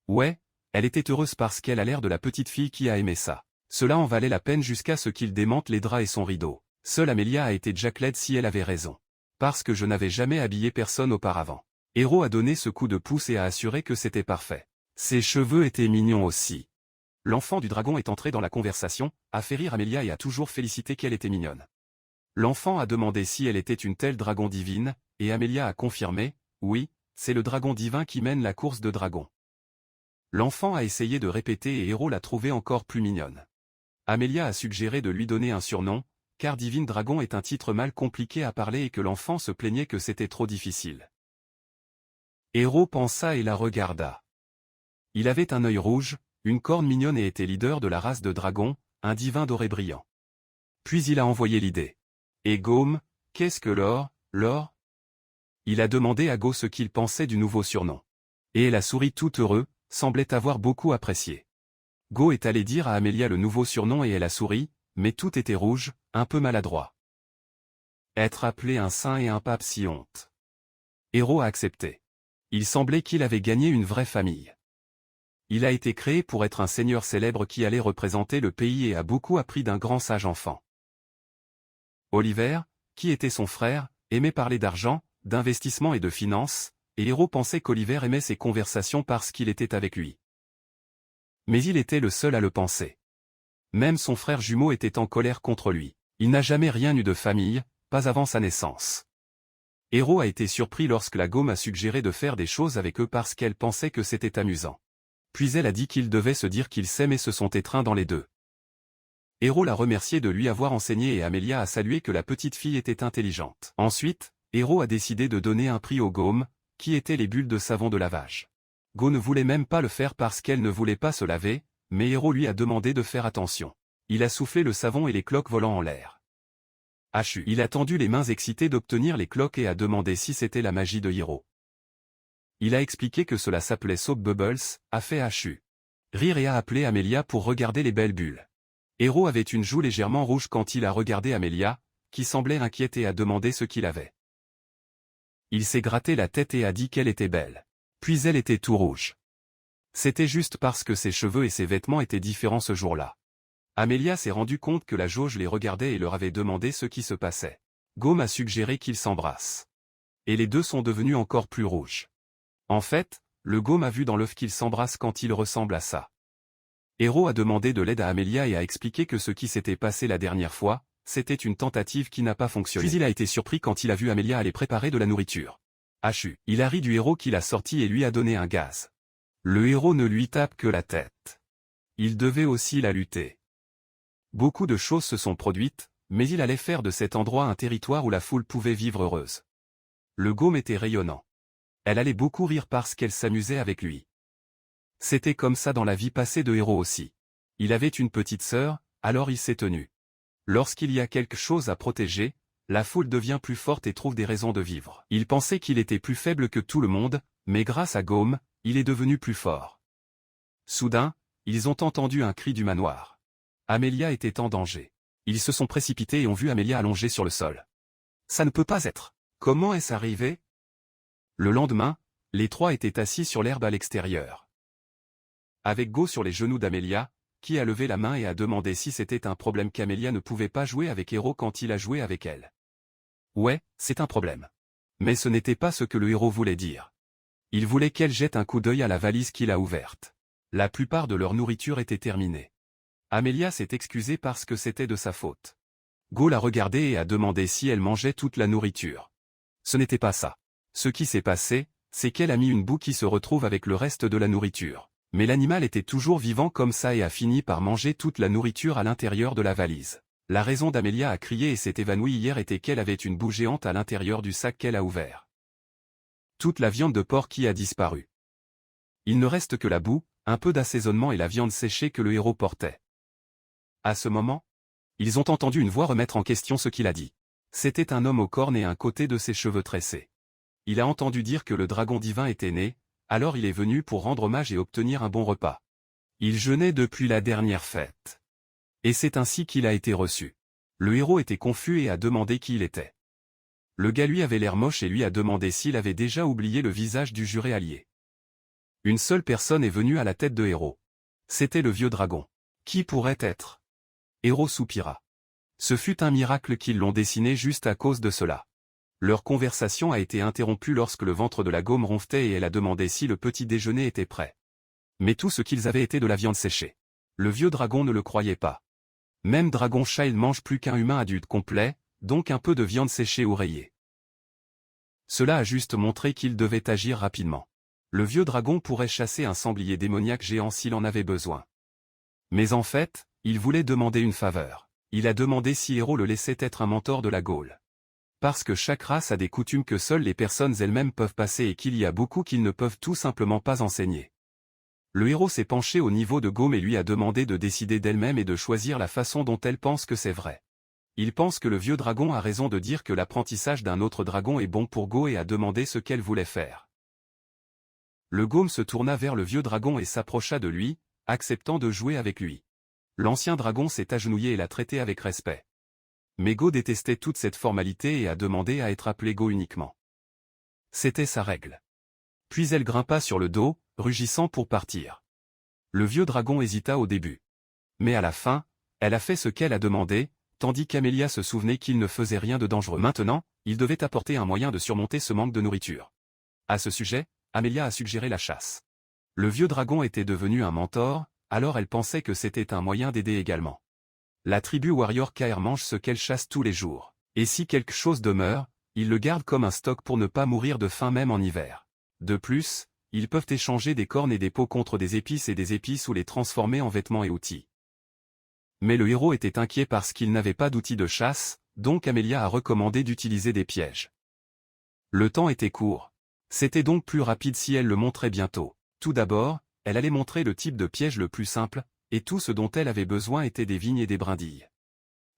Ouais, elle était heureuse parce qu'elle a l'air de la petite fille qui a aimé ça. Cela en valait la peine jusqu'à ce qu'il démente les draps et son rideau. Seule Amelia a été Jack laide si elle avait raison. Parce que je n'avais jamais habillé personne auparavant. Héros a donné ce coup de pouce et a assuré que c'était parfait. Ses cheveux étaient mignons aussi. L'enfant du dragon est entré dans la conversation, a fait rire Amelia et a toujours félicité qu'elle était mignonne. L'enfant a demandé si elle était une telle dragon divine, et Amelia a confirmé, oui, c'est le dragon divin qui mène la course de dragon. L'enfant a essayé de répéter et Héros l'a trouvée encore plus mignonne. Amelia a suggéré de lui donner un surnom, car Divine Dragon est un titre mal compliqué à parler et que l'enfant se plaignait que c'était trop difficile. Héros pensa et la regarda. Il avait un œil rouge, une corne mignonne et était leader de la race de dragon, un divin doré brillant. Puis il a envoyé l'idée. Et Gaume, qu'est-ce que l'or? Il a demandé à Go ce qu'il pensait du nouveau surnom. Et elle a souri tout heureux, semblait avoir beaucoup apprécié. Go est allé dire à Amelia le nouveau surnom et elle a souri, mais tout était rouge, un peu maladroit. Être appelé un saint et un pape si honte. Héros a accepté. Il semblait qu'il avait gagné une vraie famille. Il a été créé pour être un seigneur célèbre qui allait représenter le pays et a beaucoup appris d'un grand sage enfant. Oliver, qui était son frère, aimait parler d'argent, d'investissement et de finances, et Héros pensait qu'Oliver aimait ces conversations parce qu'il était avec lui. Mais il était le seul à le penser. Même son frère jumeau était en colère contre lui. Il n'a jamais rien eu de famille, pas avant sa naissance. Héros a été surpris lorsque la Gaume a suggéré de faire des choses avec eux parce qu'elle pensait que c'était amusant. Puis elle a dit qu'ils devaient se dire qu'ils s'aiment et se sont étreints dans les deux. Héros l'a remercié de lui avoir enseigné et Amelia a salué que la petite fille était intelligente. Ensuite, Héros a décidé de donner un prix aux Gaumes, qui étaient les bulles de savon de lavage. Go ne voulait même pas le faire parce qu'elle ne voulait pas se laver, mais Héros lui a demandé de faire attention. Il a soufflé le savon et les cloques volant en l'air. Hachu. Il a tendu les mains excitées d'obtenir les cloques et a demandé si c'était la magie de Héros. Il a expliqué que cela s'appelait Soap Bubbles, a fait Hachu. Rire et a appelé Amelia pour regarder les belles bulles. Héros avait une joue légèrement rouge quand il a regardé Amelia, qui semblait inquiète et a demandé ce qu'il avait. Il s'est gratté la tête et a dit qu'elle était belle. Puis elle était tout rouge. C'était juste parce que ses cheveux et ses vêtements étaient différents ce jour-là. Amelia s'est rendu compte que la jauge les regardait et leur avait demandé ce qui se passait. Gaume a suggéré qu'ils s'embrassent. Et les deux sont devenus encore plus rouges. En fait, Le Gome a vu dans l'œuf qu'ils s'embrassent quand il ressemble à ça. Héro a demandé de l'aide à Amelia et a expliqué que ce qui s'était passé la dernière fois, c'était une tentative qui n'a pas fonctionné. Puis il a été surpris quand il a vu Amelia aller préparer de la nourriture. Il a ri du héros qui l'a sorti et lui a donné un gaz. Le héros ne lui tape que la tête. Il devait aussi la lutter. Beaucoup de choses se sont produites, mais il allait faire de cet endroit un territoire où la foule pouvait vivre heureuse. Le Gome était rayonnant. Elle allait beaucoup rire parce qu'elle s'amusait avec lui. C'était comme ça dans la vie passée de Héro aussi. Il avait une petite sœur, alors il s'est tenu. Lorsqu'il y a quelque chose à protéger, la foule devient plus forte et trouve des raisons de vivre. Il pensait qu'il était plus faible que tout le monde, mais grâce à Gome, il est devenu plus fort. Soudain, ils ont entendu un cri du manoir. Amelia était en danger. Ils se sont précipités et ont vu Amelia allongée sur le sol. Ça ne peut pas être. Comment est-ce arrivé? Le lendemain, les trois étaient assis sur l'herbe à l'extérieur. Avec Go sur les genoux d'Amelia, qui a levé la main et a demandé si c'était un problème qu'Amelia ne pouvait pas jouer avec Héro quand il a joué avec elle. Ouais, c'est un problème. Mais ce n'était pas ce que le héros voulait dire. Il voulait qu'elle jette un coup d'œil à la valise qu'il a ouverte. La plupart de leur nourriture était terminée. Amelia s'est excusée parce que c'était de sa faute. Go l'a regardée et a demandé si elle mangeait toute la nourriture. Ce n'était pas ça. Ce qui s'est passé, c'est qu'elle a mis une boue qui se retrouve avec le reste de la nourriture. Mais l'animal était toujours vivant comme ça et a fini par manger toute la nourriture à l'intérieur de la valise. La raison d'Amelia à crier et s'est évanouie hier était qu'elle avait une boue géante à l'intérieur du sac qu'elle a ouvert. Toute la viande de porc qui a disparu. Il ne reste que la boue, un peu d'assaisonnement et la viande séchée que le héros portait. À ce moment, ils ont entendu une voix remettre en question ce qu'il a dit. C'était un homme aux cornes et un côté de ses cheveux tressés. Il a entendu dire que le dragon divin était né, alors il est venu pour rendre hommage et obtenir un bon repas. Il jeûnait depuis la dernière fête. Et c'est ainsi qu'il a été reçu. Le héros était confus et a demandé qui il était. Le gars lui avait l'air moche et lui a demandé s'il avait déjà oublié le visage du juré allié. Une seule personne est venue à la tête de Héro. C'était le vieux dragon. Qui pourrait être? Héro soupira. Ce fut un miracle qu'ils l'ont dessiné juste à cause de cela. Leur conversation a été interrompue lorsque le ventre de la Gome ronflait et elle a demandé si le petit déjeuner était prêt. Mais tout ce qu'ils avaient était de la viande séchée. Le vieux dragon ne le croyait pas. Même Dragon Chat il mange plus qu'un humain adulte complet, donc un peu de viande séchée ou rayée. Cela a juste montré qu'il devait agir rapidement. Le vieux dragon pourrait chasser un sanglier démoniaque géant s'il en avait besoin. Mais en fait, il voulait demander une faveur. Il a demandé si Héro le laissait être un mentor de la Gaule. Parce que chaque race a des coutumes que seules les personnes elles-mêmes peuvent passer et qu'il y a beaucoup qu'ils ne peuvent tout simplement pas enseigner. Le héros s'est penché au niveau de Gome et lui a demandé de décider d'elle-même et de choisir la façon dont elle pense que c'est vrai. Il pense que le vieux dragon a raison de dire que l'apprentissage d'un autre dragon est bon pour Go et a demandé ce qu'elle voulait faire. Le Gome se tourna vers le vieux dragon et s'approcha de lui, acceptant de jouer avec lui. L'ancien dragon s'est agenouillé et l'a traité avec respect. Mais Go détestait toute cette formalité et a demandé à être appelé Go uniquement. C'était sa règle. Puis elle grimpa sur le dos, rugissant pour partir. Le vieux dragon hésita au début. Mais à la fin, elle a fait ce qu'elle a demandé, tandis qu'Amelia se souvenait qu'il ne faisait rien de dangereux. Maintenant, il devait apporter un moyen de surmonter ce manque de nourriture. À ce sujet, Amelia a suggéré la chasse. Le vieux dragon était devenu un mentor, alors elle pensait que c'était un moyen d'aider également. La tribu Warrior KR mange ce qu'elle chasse tous les jours. Et si quelque chose demeure, ils le gardent comme un stock pour ne pas mourir de faim même en hiver. De plus, ils peuvent échanger des cornes et des peaux contre des épices et des épices ou les transformer en vêtements et outils. Mais le héros était inquiet parce qu'il n'avait pas d'outils de chasse, donc Amelia a recommandé d'utiliser des pièges. Le temps était court. C'était donc plus rapide si elle le montrait bientôt. Tout d'abord, elle allait montrer le type de piège le plus simple, et tout ce dont elle avait besoin était des vignes et des brindilles.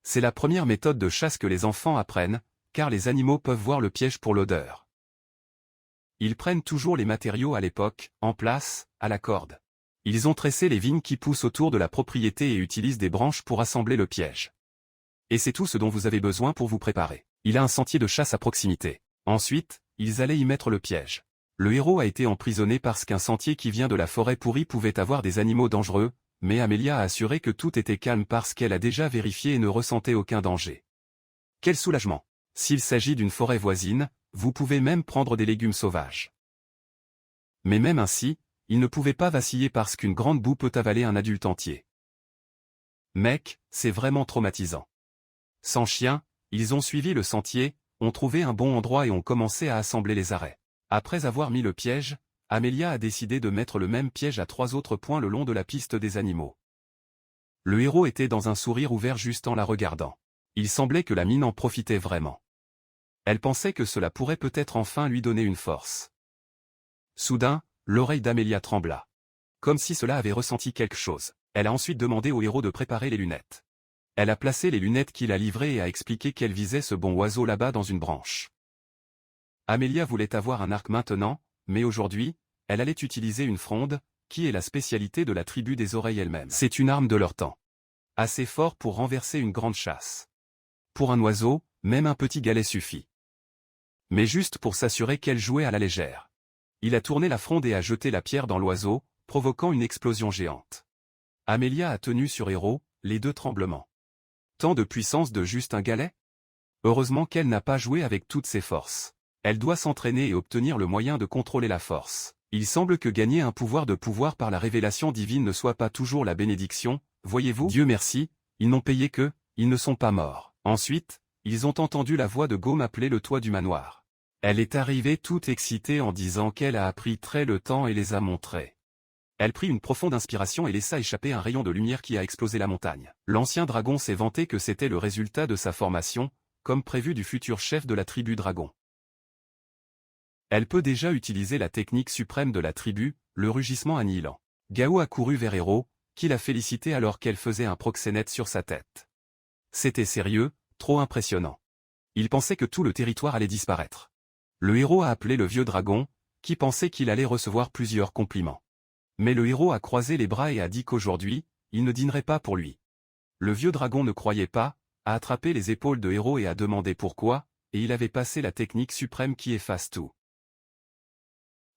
C'est la première méthode de chasse que les enfants apprennent, car les animaux peuvent voir le piège pour l'odeur. Ils prennent toujours les matériaux à l'époque, en place, à la corde. Ils ont tressé les vignes qui poussent autour de la propriété et utilisent des branches pour assembler le piège. Et c'est tout ce dont vous avez besoin pour vous préparer. Il a un sentier de chasse à proximité. Ensuite, ils allaient y mettre le piège. Le héros a été emprisonné parce qu'un sentier qui vient de la forêt pourrie pouvait avoir des animaux dangereux, mais Amelia a assuré que tout était calme parce qu'elle a déjà vérifié et ne ressentait aucun danger. Quel soulagement! S'il s'agit d'une forêt voisine, vous pouvez même prendre des légumes sauvages. Mais même ainsi, il ne pouvait pas vaciller parce qu'une grande boue peut avaler un adulte entier. Mec, c'est vraiment traumatisant. Sans chien, ils ont suivi le sentier, ont trouvé un bon endroit et ont commencé à assembler les arrêts. Après avoir mis le piège, Amelia a décidé de mettre le même piège à 3 autres points le long de la piste des animaux. Le héros était dans un sourire ouvert juste en la regardant. Il semblait que la mine en profitait vraiment. Elle pensait que cela pourrait peut-être enfin lui donner une force. Soudain, l'oreille d'Amelia trembla. Comme si cela avait ressenti quelque chose. Elle a ensuite demandé au héros de préparer les lunettes. Elle a placé les lunettes qu'il a livrées et a expliqué qu'elle visait ce bon oiseau là-bas dans une branche. Amelia voulait avoir un arc maintenant, mais aujourd'hui, elle allait utiliser une fronde, qui est la spécialité de la tribu des oreilles elle-même. C'est une arme de leur temps. Assez fort pour renverser une grande chasse. Pour un oiseau, même un petit galet suffit. Mais juste pour s'assurer qu'elle jouait à la légère. Il a tourné la fronde et a jeté la pierre dans l'oiseau, provoquant une explosion géante. Amelia a tenu sur Héros, les deux tremblements. Tant de puissance de juste un galet? Heureusement qu'elle n'a pas joué avec toutes ses forces. Elle doit s'entraîner et obtenir le moyen de contrôler la force. Il semble que gagner un pouvoir de pouvoir par la révélation divine ne soit pas toujours la bénédiction, voyez-vous? Dieu merci, ils n'ont payé que, ils ne sont pas morts. Ensuite, ils ont entendu la voix de Gaume appeler le toit du manoir. Elle est arrivée toute excitée en disant qu'elle a appris très le temps et les a montrés. Elle prit une profonde inspiration et laissa échapper un rayon de lumière qui a explosé la montagne. L'ancien dragon s'est vanté que c'était le résultat de sa formation, comme prévu du futur chef de la tribu dragon. Elle peut déjà utiliser la technique suprême de la tribu, le rugissement annihilant. Gao a couru vers Héros, qui l'a félicité alors qu'elle faisait un proxénète sur sa tête. C'était sérieux, trop impressionnant. Il pensait que tout le territoire allait disparaître. Le héros a appelé le vieux dragon, qui pensait qu'il allait recevoir plusieurs compliments. Mais le héros a croisé les bras et a dit qu'aujourd'hui, il ne dînerait pas pour lui. Le vieux dragon ne croyait pas, a attrapé les épaules de Héros et a demandé pourquoi, et il avait passé la technique suprême qui efface tout.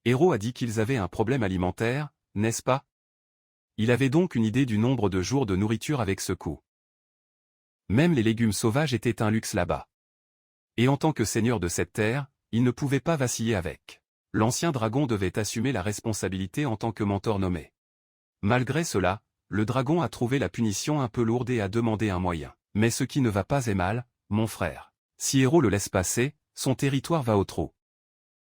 Héros a dit qu'ils avaient un problème alimentaire, n'est-ce pas? Il avait donc une idée du nombre de jours de nourriture avec ce coup. Même les légumes sauvages étaient un luxe là-bas. Et en tant que seigneur de cette terre, il ne pouvait pas vaciller avec. L'ancien dragon devait assumer la responsabilité en tant que mentor nommé. Malgré cela, le dragon a trouvé la punition un peu lourde et a demandé un moyen. Mais ce qui ne va pas est mal, mon frère. Si Héros le laisse passer, son territoire va au trou.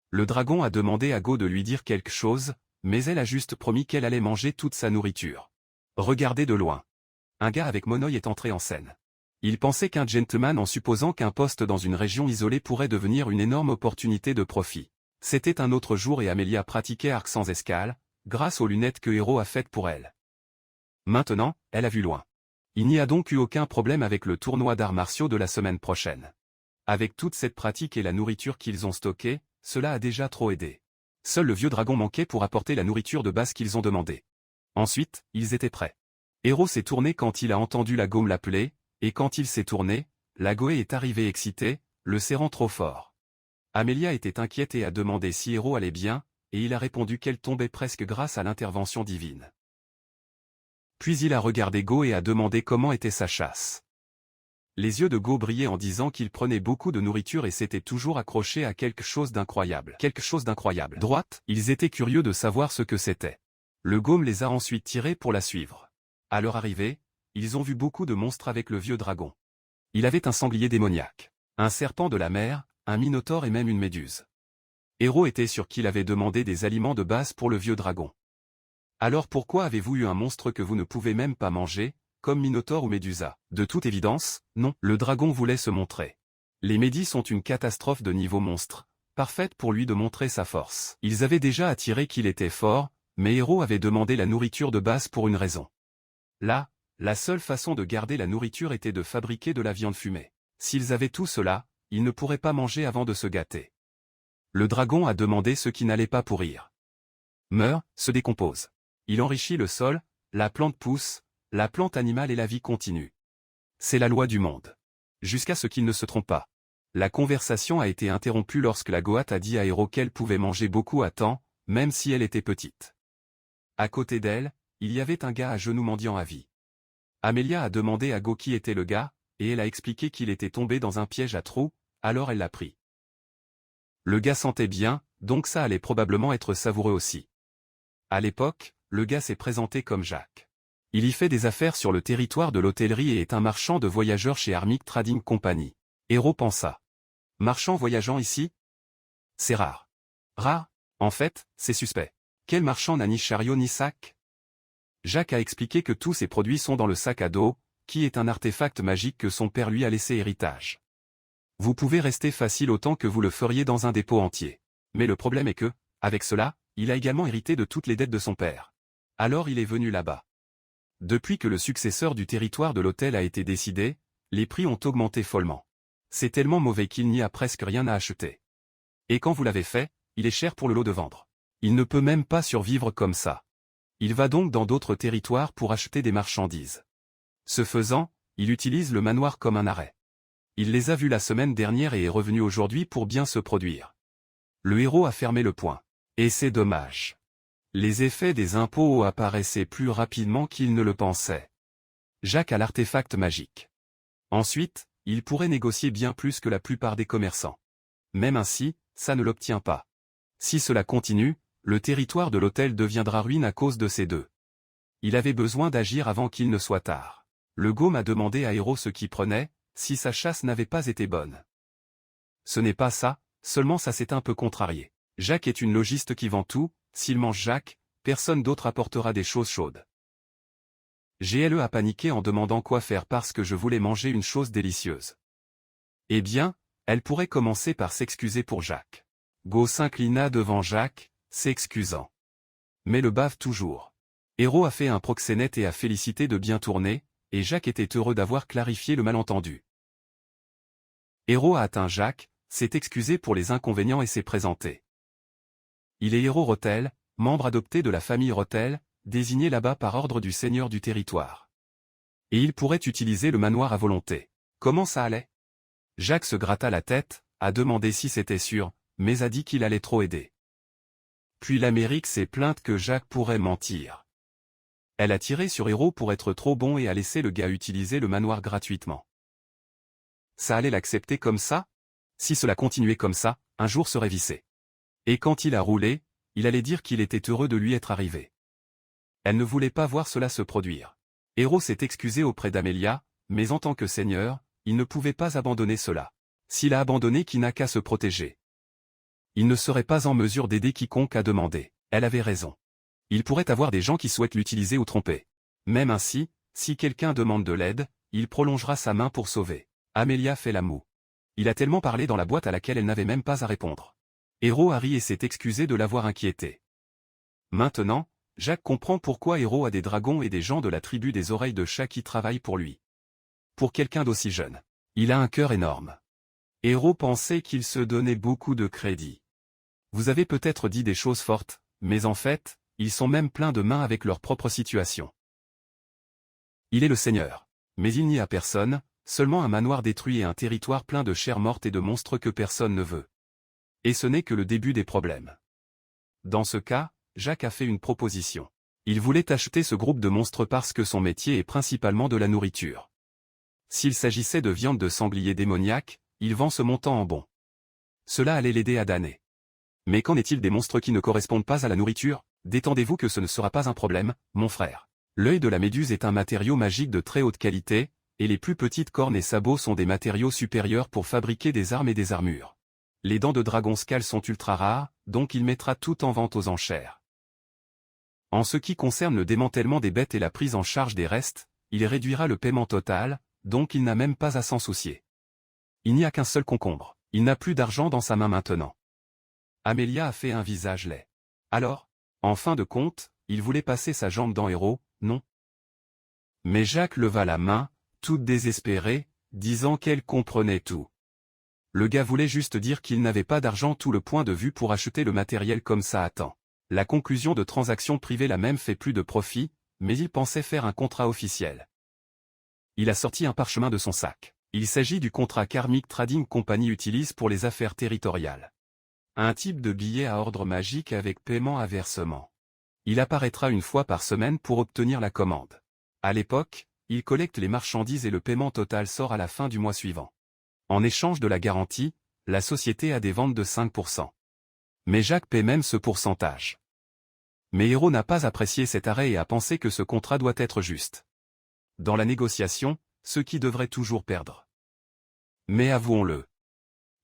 Le dragon a demandé à Go de lui dire quelque chose, mais elle a juste promis qu'elle allait manger toute sa nourriture. Regardez de loin. Un gars avec monoï est entré en scène. Il pensait qu'un gentleman en supposant qu'un poste dans une région isolée pourrait devenir une énorme opportunité de profit. C'était un autre jour et Amelia pratiquait arc sans escale, grâce aux lunettes que Héros a faites pour elle. Maintenant, elle a vu loin. Il n'y a donc eu aucun problème avec le tournoi d'arts martiaux de la semaine prochaine. Avec toute cette pratique et la nourriture qu'ils ont stockée, cela a déjà trop aidé. Seul le vieux dragon manquait pour apporter la nourriture de base qu'ils ont demandé. Ensuite, ils étaient prêts. Héros s'est tourné quand il a entendu la Gaume l'appeler, et quand il s'est tourné, la Goé est arrivée excitée, le serrant trop fort. Amelia était inquiète et a demandé si Héros allait bien, et il a répondu qu'elle tombait presque grâce à l'intervention divine. Puis il a regardé Go et a demandé comment était sa chasse. Les yeux de Go brillaient en disant qu'il prenait beaucoup de nourriture et s'était toujours accroché à quelque chose d'incroyable. Quelque chose d'incroyable. Droite, ils étaient curieux de savoir ce que c'était. Le Gaume les a ensuite tirés pour la suivre. À leur arrivée, ils ont vu beaucoup de monstres avec le vieux dragon. Il avait un sanglier démoniaque, un serpent de la mer, un minotaure et même une méduse. Héros était sûr qu'il avait demandé des aliments de base pour le vieux dragon. Alors pourquoi avez-vous eu un monstre que vous ne pouvez même pas manger, comme Minotaure ou Médusa? De toute évidence, non, le dragon voulait se montrer. Les Médis sont une catastrophe de niveau monstre, parfaite pour lui de montrer sa force. Ils avaient déjà attiré qu'il était fort, mais Héros avait demandé la nourriture de base pour une raison. Là, la seule façon de garder la nourriture était de fabriquer de la viande fumée. S'ils avaient tout cela, ils ne pourraient pas manger avant de se gâter. Le dragon a demandé ce qui n'allait pas pourrir. Meurt, se décompose. Il enrichit le sol, la plante pousse, la plante animale et la vie continue. C'est la loi du monde. Jusqu'à ce qu'il ne se trompe pas. La conversation a été interrompue lorsque la Goat a dit à Héros qu'elle pouvait manger beaucoup à temps, même si elle était petite. À côté d'elle, il y avait un gars à genoux mendiant à vie. Amelia a demandé à Go qui était le gars, et elle a expliqué qu'il était tombé dans un piège à trous, alors elle l'a pris. Le gars sentait bien, donc ça allait probablement être savoureux aussi. À l'époque, le gars s'est présenté comme Jacques. Il y fait des affaires sur le territoire de l'hôtellerie et est un marchand de voyageurs chez Armic Trading Company. Héro pensa. Marchand voyageant ici? C'est rare. Rare? En fait, c'est suspect. Quel marchand n'a ni chariot ni sac? Jacques a expliqué que tous ses produits sont dans le sac à dos, qui est un artefact magique que son père lui a laissé héritage. Vous pouvez rester facile autant que vous le feriez dans un dépôt entier. Mais le problème est que, avec cela, il a également hérité de toutes les dettes de son père. Alors il est venu là-bas. Depuis que le successeur du territoire de l'hôtel a été décidé, les prix ont augmenté follement. C'est tellement mauvais qu'il n'y a presque rien à acheter. Et quand vous l'avez fait, il est cher pour le lot de vendre. Il ne peut même pas survivre comme ça. Il va donc dans d'autres territoires pour acheter des marchandises. Ce faisant, il utilise le manoir comme un arrêt. Il les a vus la semaine dernière et est revenu aujourd'hui pour bien se produire. Le héros a fermé le poing. Et c'est dommage. Les effets des impôts apparaissaient plus rapidement qu'il ne le pensait. Jacques a l'artefact magique. Ensuite, il pourrait négocier bien plus que la plupart des commerçants. Même ainsi, ça ne l'obtient pas. Si cela continue, le territoire de l'hôtel deviendra ruine à cause de ces deux. Il avait besoin d'agir avant qu'il ne soit tard. Le Gaume a demandé à Héro ce qu'il prenait, si sa chasse n'avait pas été bonne. Ce n'est pas ça, seulement ça s'est un peu contrarié. Jacques est une logiste qui vend tout, s'il mange Jacques, personne d'autre apportera des choses chaudes. GLE a paniqué en demandant quoi faire parce que je voulais manger une chose délicieuse. Eh bien, elle pourrait commencer par s'excuser pour Jacques. Go s'inclina devant Jacques, s'excusant. Mais le bave toujours. Héro a fait un proxénète et a félicité de bien tourner, et Jacques était heureux d'avoir clarifié le malentendu. Héro a atteint Jacques, s'est excusé pour les inconvénients et s'est présenté. Il est Héro Rotel, membre adopté de la famille Rotel, désigné là-bas par ordre du seigneur du territoire. Et il pourrait utiliser le manoir à volonté. Comment ça allait? Jacques se gratta la tête, a demandé si c'était sûr, mais a dit qu'il allait trop aider. Puis l'Amérique s'est plainte que Jacques pourrait mentir. Elle a tiré sur Héro pour être trop bon et a laissé le gars utiliser le manoir gratuitement. Ça allait l'accepter comme ça? Si cela continuait comme ça, un jour serait vissé. Et quand il a roulé, il allait dire qu'il était heureux de lui être arrivé. Elle ne voulait pas voir cela se produire. Héro s'est excusé auprès d'Amélia, mais en tant que seigneur, il ne pouvait pas abandonner cela. S'il a abandonné, qui n'a qu'à se protéger. Il ne serait pas en mesure d'aider quiconque à demander. Elle avait raison. Il pourrait avoir des gens qui souhaitent l'utiliser ou tromper. Même ainsi, si quelqu'un demande de l'aide, il prolongera sa main pour sauver. Amélia fait la moue. Il a tellement parlé dans la boîte à laquelle elle n'avait même pas à répondre. Héro a ri et s'est excusé de l'avoir inquiété. Maintenant, Jacques comprend pourquoi Héro a des dragons et des gens de la tribu des oreilles de chat qui travaillent pour lui. Pour quelqu'un d'aussi jeune, il a un cœur énorme. Héro pensait qu'il se donnait beaucoup de crédit. Vous avez peut-être dit des choses fortes, mais en fait, ils sont même pleins de mains avec leur propre situation. Il est le seigneur. Mais il n'y a personne, seulement un manoir détruit et un territoire plein de chair morte et de monstres que personne ne veut. Et ce n'est que le début des problèmes. Dans ce cas, Jacques a fait une proposition. Il voulait acheter ce groupe de monstres parce que son métier est principalement de la nourriture. S'il s'agissait de viande de sanglier démoniaque, il vend ce montant en bon. Cela allait l'aider à damner. Mais qu'en est-il des monstres qui ne correspondent pas à la nourriture? Détendez-vous que ce ne sera pas un problème, mon frère. L'œil de la méduse est un matériau magique de très haute qualité, et les plus petites cornes et sabots sont des matériaux supérieurs pour fabriquer des armes et des armures. Les dents de dragon scale sont ultra rares, donc il mettra tout en vente aux enchères. En ce qui concerne le démantèlement des bêtes et la prise en charge des restes, il réduira le paiement total, donc il n'a même pas à s'en soucier. Il n'y a qu'un seul concombre. Il n'a plus d'argent dans sa main maintenant. Amélia a fait un visage laid. Alors, en fin de compte, il voulait passer sa jambe dans Héro, non? Mais Jacques leva la main, toute désespérée, disant qu'elle comprenait tout. Le gars voulait juste dire qu'il n'avait pas d'argent, tout le point de vue pour acheter le matériel comme ça à temps. La conclusion de transaction privée l'a même fait plus de profit, mais il pensait faire un contrat officiel. Il a sorti un parchemin de son sac. Il s'agit du contrat qu'Armic Trading Company utilise pour les affaires territoriales. Un type de billet à ordre magique avec paiement à versement. Il apparaîtra une fois par semaine pour obtenir la commande. À l'époque, il collecte les marchandises et le paiement total sort à la fin du mois suivant. En échange de la garantie, la société a des ventes de 5%. Mais Jacques paie même ce pourcentage. Mais Héro n'a pas apprécié cet arrêt et a pensé que ce contrat doit être juste. Dans la négociation, ceux qui devraient toujours perdre. Mais avouons-le.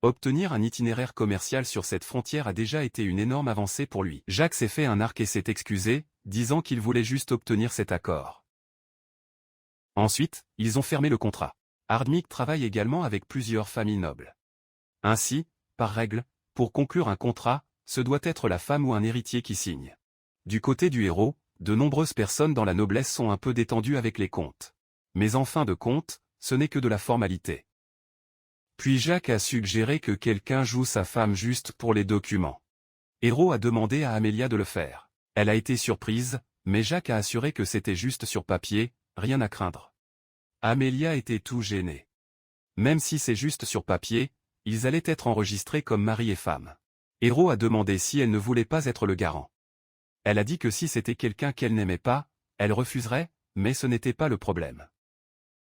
Obtenir un itinéraire commercial sur cette frontière a déjà été une énorme avancée pour lui. Jacques s'est fait un arc et s'est excusé, disant qu'il voulait juste obtenir cet accord. Ensuite, ils ont fermé le contrat. Hardmick travaille également avec plusieurs familles nobles. Ainsi, par règle, pour conclure un contrat, ce doit être la femme ou un héritier qui signe. Du côté du héros, de nombreuses personnes dans la noblesse sont un peu détendues avec les comptes. Mais en fin de compte, ce n'est que de la formalité. Puis Jacques a suggéré que quelqu'un joue sa femme juste pour les documents. Héro a demandé à Amélia de le faire. Elle a été surprise, mais Jacques a assuré que c'était juste sur papier, rien à craindre. Amélia était tout gênée. Même si c'est juste sur papier, ils allaient être enregistrés comme mari et femme. Héro a demandé si elle ne voulait pas être le garant. Elle a dit que si c'était quelqu'un qu'elle n'aimait pas, elle refuserait, mais ce n'était pas le problème.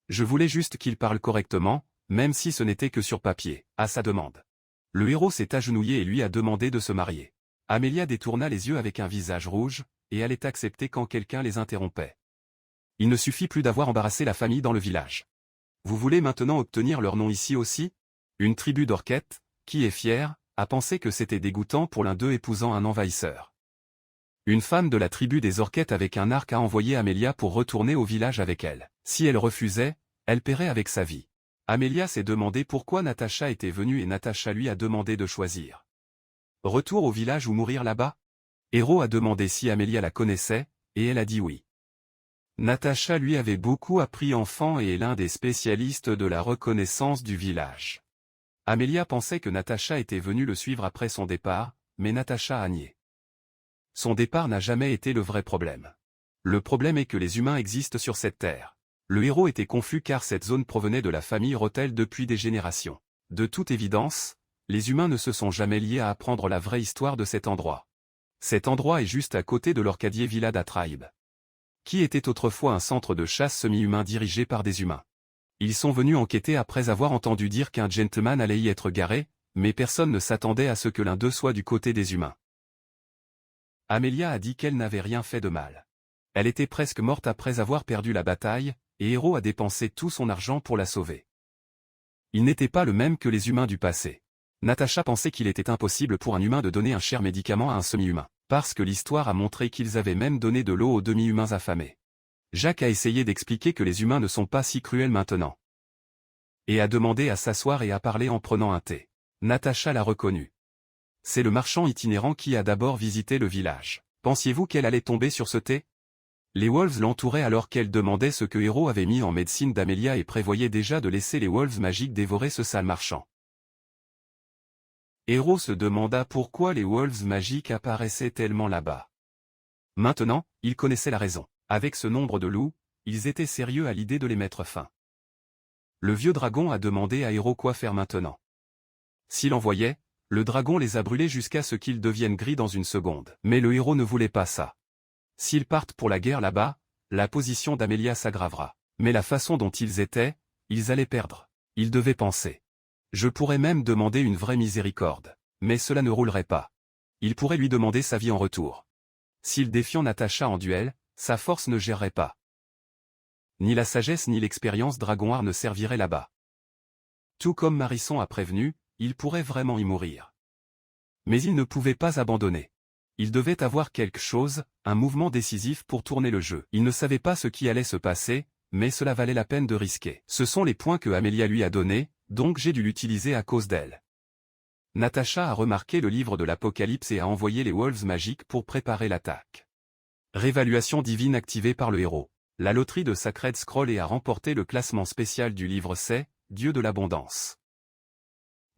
Je voulais juste qu'il parle correctement, même si ce n'était que sur papier, à sa demande. Le héros s'est agenouillé et lui a demandé de se marier. Amélia détourna les yeux avec un visage rouge, et allait accepter quand quelqu'un les interrompait. Il ne suffit plus d'avoir embarrassé la famille dans le village. Vous voulez maintenant obtenir leur nom ici aussi? Une tribu d'orquettes, qui est fière, a pensé que c'était dégoûtant pour l'un d'eux épousant un envahisseur. Une femme de la tribu des orquettes avec un arc a envoyé Amélia pour retourner au village avec elle. Si elle refusait, elle paierait avec sa vie. Amélia s'est demandé pourquoi Natacha était venue et Natacha lui a demandé de choisir. Retour au village ou mourir là-bas? Héro a demandé si Amélia la connaissait, et elle a dit oui. Natacha lui avait beaucoup appris enfant et est l'un des spécialistes de la reconnaissance du village. Amélia pensait que Natacha était venue le suivre après son départ, mais Natacha a nié. Son départ n'a jamais été le vrai problème. Le problème est que les humains existent sur cette terre. Le héros était confus car cette zone provenait de la famille Rotel depuis des générations. De toute évidence, les humains ne se sont jamais liés à apprendre la vraie histoire de cet endroit. Cet endroit est juste à côté de l'Orcadier Villa d'Atraib, qui était autrefois un centre de chasse semi-humain dirigé par des humains. Ils sont venus enquêter après avoir entendu dire qu'un gentleman allait y être garé, mais personne ne s'attendait à ce que l'un d'eux soit du côté des humains. Amélia a dit qu'elle n'avait rien fait de mal. Elle était presque morte après avoir perdu la bataille, et Héro a dépensé tout son argent pour la sauver. Il n'était pas le même que les humains du passé. Natacha pensait qu'il était impossible pour un humain de donner un cher médicament à un semi-humain, parce que l'histoire a montré qu'ils avaient même donné de l'eau aux demi-humains affamés. Jacques a essayé d'expliquer que les humains ne sont pas si cruels maintenant. Et a demandé à s'asseoir et à parler en prenant un thé. Natacha l'a reconnu. C'est le marchand itinérant qui a d'abord visité le village. Pensiez-vous qu'elle allait tomber sur ce thé? Les Wolves l'entouraient alors qu'elle demandait ce que Héro avait mis en médecine d'Amélia et prévoyait déjà de laisser les Wolves magiques dévorer ce sale marchand. Héro se demanda pourquoi les Wolves magiques apparaissaient tellement là-bas. Maintenant, il connaissait la raison. Avec ce nombre de loups, ils étaient sérieux à l'idée de les mettre fin. Le vieux dragon a demandé à Héro quoi faire maintenant. S'il en voyait, le dragon les a brûlés jusqu'à ce qu'ils deviennent gris dans une seconde. Mais le héros ne voulait pas ça. S'ils partent pour la guerre là-bas, la position d'Amélia s'aggravera. Mais la façon dont ils étaient, ils allaient perdre. Il devait penser. Je pourrais même demander une vraie miséricorde. Mais cela ne roulerait pas. Il pourrait lui demander sa vie en retour. S'il défiant Natacha en duel, sa force ne gérerait pas. Ni la sagesse ni l'expérience dragonard ne serviraient là-bas. Tout comme Marisson a prévenu, il pourrait vraiment y mourir. Mais il ne pouvait pas abandonner. Il devait avoir quelque chose, un mouvement décisif pour tourner le jeu. Il ne savait pas ce qui allait se passer, mais cela valait la peine de risquer. Ce sont les points que Amélia lui a donnés, donc j'ai dû l'utiliser à cause d'elle. Natacha a remarqué le livre de l'Apocalypse et a envoyé les Wolves magiques pour préparer l'attaque. Réévaluation divine activée par le héros. La loterie de Sacred Scroll et a remporté le classement spécial du livre C, Dieu de l'abondance.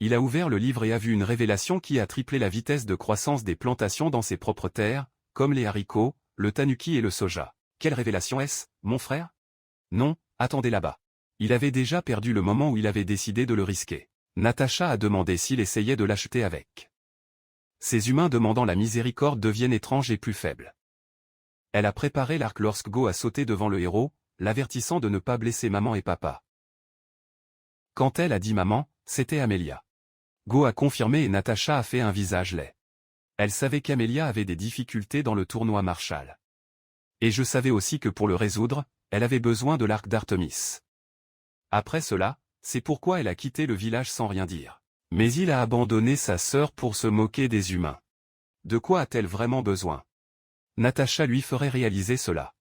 Il a ouvert le livre et a vu une révélation qui a triplé la vitesse de croissance des plantations dans ses propres terres, comme les haricots, le tanuki et le soja. Quelle révélation est-ce, mon frère? Non, attendez là-bas. Il avait déjà perdu le moment où il avait décidé de le risquer. Natacha a demandé s'il essayait de l'acheter avec. Ces humains demandant la miséricorde deviennent étranges et plus faibles. Elle a préparé l'arc lorsque Go a sauté devant le héros, l'avertissant de ne pas blesser maman et papa. Quand elle a dit maman, c'était Amélia. Go a confirmé et Natasha a fait un visage laid. Elle savait qu'Amelia avait des difficultés dans le tournoi Marshall. Et je savais aussi que pour le résoudre, elle avait besoin de l'arc d'Artemis. Après cela, c'est pourquoi elle a quitté le village sans rien dire. Mais il a abandonné sa sœur pour se moquer des humains. De quoi a-t-elle vraiment besoin? Natasha lui ferait réaliser cela.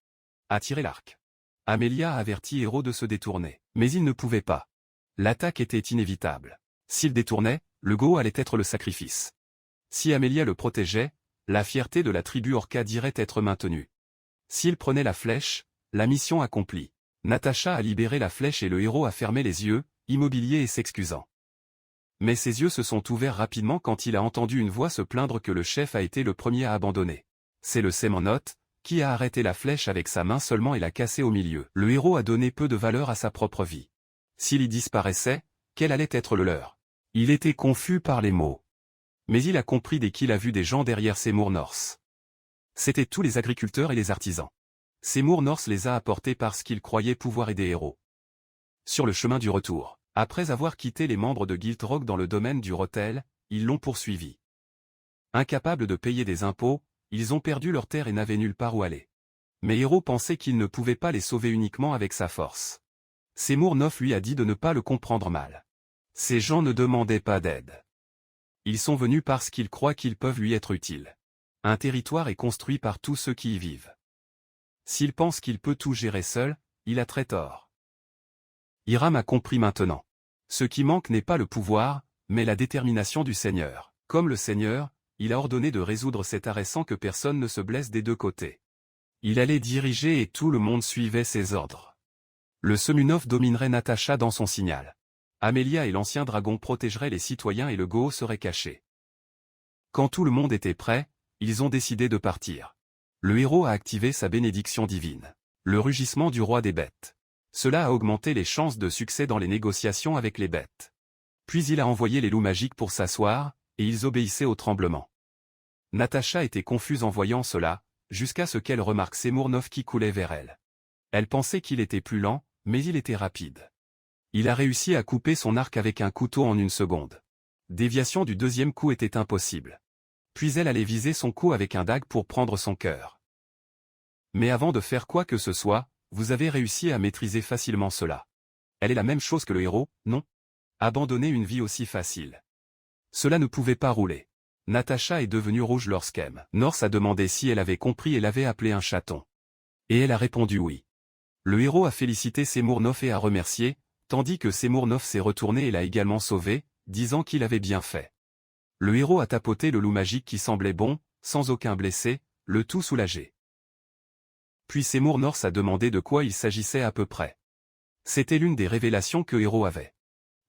Attirer l'arc. Amelia a averti Héros de se détourner. Mais il ne pouvait pas. L'attaque était inévitable. S'il détournait, le Go allait être le sacrifice. Si Amelia le protégeait, la fierté de la tribu Orca dirait être maintenue. S'il prenait la flèche, la mission accomplie. Natasha a libéré la flèche et le Héros a fermé les yeux, immobilier et s'excusant. Mais ses yeux se sont ouverts rapidement quand il a entendu une voix se plaindre que le chef a été le premier à abandonner. C'est le Sémanote, qui a arrêté la flèche avec sa main seulement et l'a cassée au milieu. Le Héros a donné peu de valeur à sa propre vie. S'il y disparaissait, quel allait être le leur? Il était confus par les mots. Mais il a compris dès qu'il a vu des gens derrière Seymour North. C'étaient tous les agriculteurs et les artisans. Seymour North les a apportés parce qu'il croyait pouvoir aider Héros. Sur le chemin du retour, après avoir quitté les membres de Guild Rock dans le domaine du Rotel, ils l'ont poursuivi. Incapables de payer des impôts, ils ont perdu leurs terres et n'avaient nulle part où aller. Mais Héros pensait qu'il ne pouvait pas les sauver uniquement avec sa force. Seymour North lui a dit de ne pas le comprendre mal. Ces gens ne demandaient pas d'aide. Ils sont venus parce qu'ils croient qu'ils peuvent lui être utiles. Un territoire est construit par tous ceux qui y vivent. S'il pense qu'il peut tout gérer seul, il a très tort. Hiram a compris maintenant. Ce qui manque n'est pas le pouvoir, mais la détermination du Seigneur. Comme le Seigneur, il a ordonné de résoudre cet arrêt sans que personne ne se blesse des deux côtés. Il allait diriger et tout le monde suivait ses ordres. Le Semunov dominerait Natasha dans son signal. Amelia et l'ancien dragon protégeraient les citoyens et le Go serait caché. Quand tout le monde était prêt, ils ont décidé de partir. Le Héros a activé sa bénédiction divine. Le rugissement du roi des bêtes. Cela a augmenté les chances de succès dans les négociations avec les bêtes. Puis il a envoyé les loups magiques pour s'asseoir, et ils obéissaient au tremblement. Natasha était confuse en voyant cela, jusqu'à ce qu'elle remarque Seymour North qui coulait vers elle. Elle pensait qu'il était plus lent, mais il était rapide. Il a réussi à couper son arc avec un couteau en une seconde. Déviation du deuxième coup était impossible. Puis elle allait viser son cou avec un dague pour prendre son cœur. Mais avant de faire quoi que ce soit, vous avez réussi à maîtriser facilement cela. Elle est la même chose que le Héros, non? Abandonner une vie aussi facile. Cela ne pouvait pas rouler. Natasha est devenue rouge lorsqu'M. North a demandé si elle avait compris et l'avait appelé un chaton. Et elle a répondu oui. Le Héros a félicité Seymour North et a remercié, tandis que Seymour North s'est retourné et l'a également sauvé, disant qu'il avait bien fait. Le Héros a tapoté le loup magique qui semblait bon, sans aucun blessé, le tout soulagé. Puis Seymour North a demandé de quoi il s'agissait à peu près. C'était l'une des révélations que Héros avait.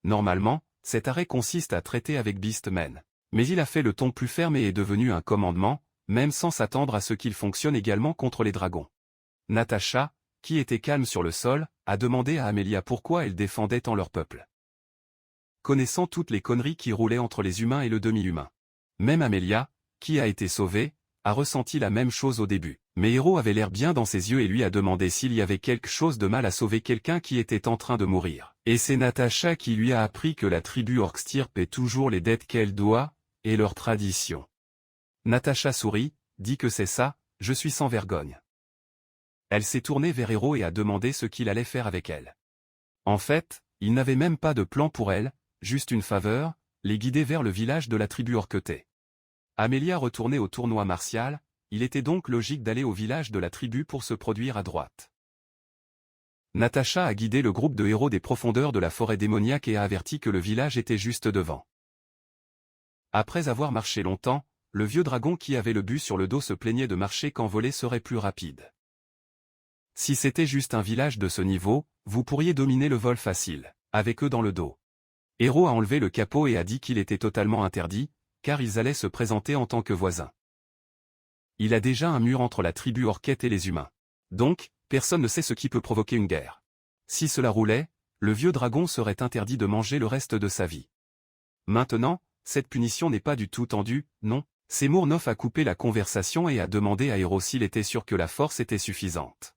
Normalement, cet arrêt consiste à traiter avec Beastmen. Mais il a fait le ton plus ferme et est devenu un commandement, même sans s'attendre à ce qu'il fonctionne également contre les dragons. Natasha, qui était calme sur le sol, a demandé à Amelia pourquoi elle défendait tant leur peuple. Connaissant toutes les conneries qui roulaient entre les humains et le demi-humain. Même Amelia, qui a été sauvée, a ressenti la même chose au début. Mais Héros avait l'air bien dans ses yeux et lui a demandé s'il y avait quelque chose de mal à sauver quelqu'un qui était en train de mourir. Et c'est Natasha qui lui a appris que la tribu Orcstirp paie toujours les dettes qu'elle doit, et leur tradition. Natasha sourit, dit que c'est ça, je suis sans vergogne. Elle s'est tournée vers Héros et a demandé ce qu'il allait faire avec elle. En fait, il n'avait même pas de plan pour elle, juste une faveur, les guider vers le village de la tribu Orqueté. Amelia retournait au tournoi martial, il était donc logique d'aller au village de la tribu pour se produire à droite. Natasha a guidé le groupe de Héros des profondeurs de la forêt démoniaque et a averti que le village était juste devant. Après avoir marché longtemps, le vieux dragon qui avait le but sur le dos se plaignait de marcher quand voler serait plus rapide. Si c'était juste un village de ce niveau, vous pourriez dominer le vol facile, avec eux dans le dos. Héros a enlevé le capot et a dit qu'il était totalement interdit, car ils allaient se présenter en tant que voisins. Il a déjà un mur entre la tribu Orquette et les humains. Donc, personne ne sait ce qui peut provoquer une guerre. Si cela roulait, le vieux dragon serait interdit de manger le reste de sa vie. Maintenant, cette punition n'est pas du tout tendue, non. Seymour North a coupé la conversation et a demandé à Héros s'il était sûr que la force était suffisante.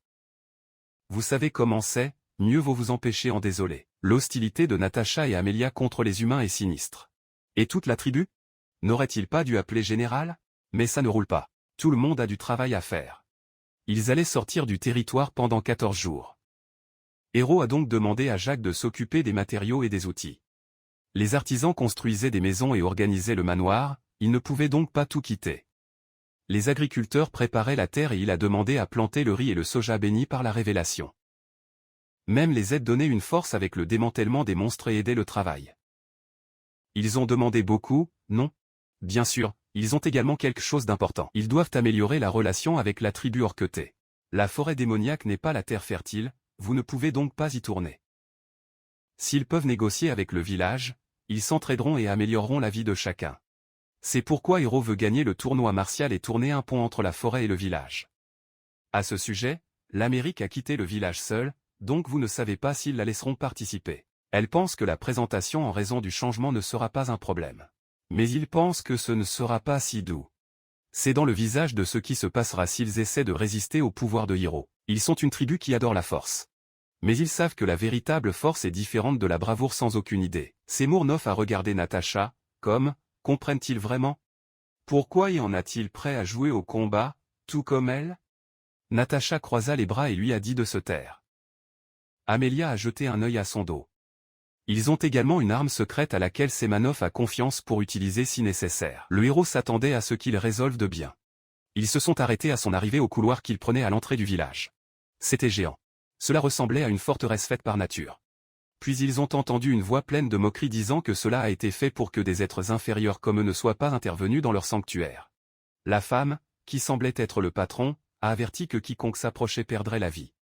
Vous savez comment c'est, mieux vaut vous empêcher en désolé. L'hostilité de Natasha et Amelia contre les humains est sinistre. Et toute la tribu? N'aurait-il pas dû appeler général? Mais ça ne roule pas. Tout le monde a du travail à faire. Ils allaient sortir du territoire pendant 14 jours. Hérault a donc demandé à Jacques de s'occuper des matériaux et des outils. Les artisans construisaient des maisons et organisaient le manoir, ils ne pouvaient donc pas tout quitter. Les agriculteurs préparaient la terre et il a demandé à planter le riz et le soja bénis par la révélation. Même les aides donnaient une force avec le démantèlement des monstres et aidaient le travail. Ils ont demandé beaucoup, non? Bien sûr, ils ont également quelque chose d'important. Ils doivent améliorer la relation avec la tribu Orqueté. La forêt démoniaque n'est pas la terre fertile, vous ne pouvez donc pas y tourner. S'ils peuvent négocier avec le village, ils s'entraideront et amélioreront la vie de chacun. C'est pourquoi Hérault veut gagner le tournoi martial et tourner un pont entre la forêt et le village. À ce sujet, l'Amérique a quitté le village seul, donc vous ne savez pas s'ils la laisseront participer. Elle pense que la présentation en raison du changement ne sera pas un problème. Mais il pense que ce ne sera pas si doux. C'est dans le visage de ce qui se passera s'ils essaient de résister au pouvoir de Hérault. Ils sont une tribu qui adore la force. Mais ils savent que la véritable force est différente de la bravoure sans aucune idée. Seymour a regardé Natacha, comme, comprennent-ils vraiment? Pourquoi y en a-t-il prêt à jouer au combat, tout comme elle? Natacha croisa les bras et lui a dit de se taire. Amelia a jeté un œil à son dos. Ils ont également une arme secrète à laquelle Semanov a confiance pour utiliser si nécessaire. Le héros s'attendait à ce qu'ils résolvent de bien. Ils se sont arrêtés à son arrivée au couloir qu'ils prenaient à l'entrée du village. C'était géant. Cela ressemblait à une forteresse faite par nature. Puis ils ont entendu une voix pleine de moquerie disant que cela a été fait pour que des êtres inférieurs comme eux ne soient pas intervenus dans leur sanctuaire. La femme, qui semblait être le patron, a averti que quiconque s'approchait perdrait la vie.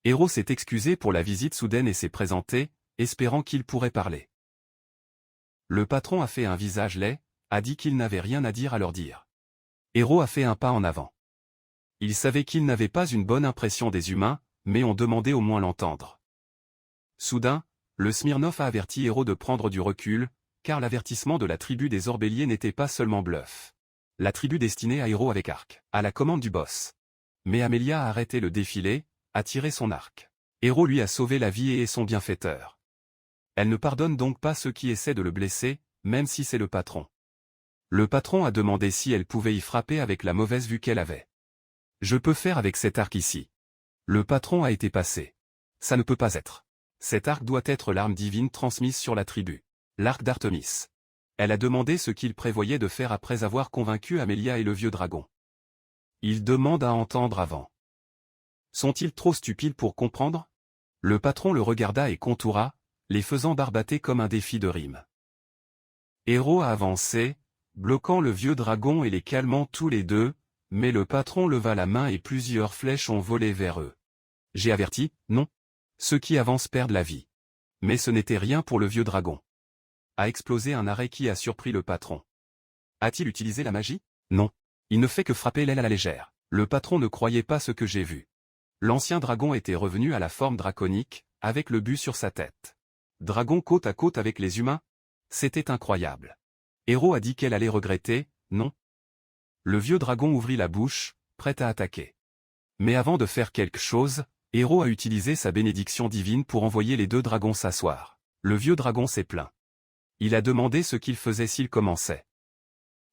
Hérault s'est excusé pour la visite soudaine et s'est présenté, espérant qu'il pourrait parler. Le patron a fait un visage laid, a dit qu'il n'avait rien à dire à leur dire. Hérault a fait un pas en avant. Il savait qu'il n'avait pas une bonne impression des humains, mais on demandait au moins l'entendre. Soudain, le Smirnov a averti Hérault de prendre du recul, car l'avertissement de la tribu des Orbéliers n'était pas seulement bluff. La tribu destinée à Hérault avec arc, à la commande du boss. Mais Amelia a arrêté le défilé, a tiré son arc. Hérault lui a sauvé la vie et est son bienfaiteur. Elle ne pardonne donc pas ceux qui essaient de le blesser, même si c'est le patron. Le patron a demandé si elle pouvait y frapper avec la mauvaise vue qu'elle avait. Je peux faire avec cet arc ici. Le patron a été passé. Ça ne peut pas être. Cet arc doit être l'arme divine transmise sur la tribu. L'arc d'Artemis. Elle a demandé ce qu'il prévoyait de faire après avoir convaincu Amelia et le vieux dragon. Il demande à entendre avant. Sont-ils trop stupides pour comprendre? Le patron le regarda et contoura, les faisant barbater comme un défi de rime. Hérault a avancé, bloquant le vieux dragon et les calmant tous les deux, mais le patron leva la main et plusieurs flèches ont volé vers eux. J'ai averti, non. Ceux qui avancent perdent la vie. Mais ce n'était rien pour le vieux dragon. A explosé un arrêt qui a surpris le patron. A-t-il utilisé la magie? Non. Il ne fait que frapper l'aile à la légère. Le patron ne croyait pas ce que j'ai vu. L'ancien dragon était revenu à la forme draconique, avec le but sur sa tête. Dragon côte à côte avec les humains? C'était incroyable. Hérault a dit qu'elle allait regretter, non? Le vieux dragon ouvrit la bouche, prêt à attaquer. Mais avant de faire quelque chose, Hérault a utilisé sa bénédiction divine pour envoyer les deux dragons s'asseoir. Le vieux dragon s'est plaint. Il a demandé ce qu'il faisait s'il commençait.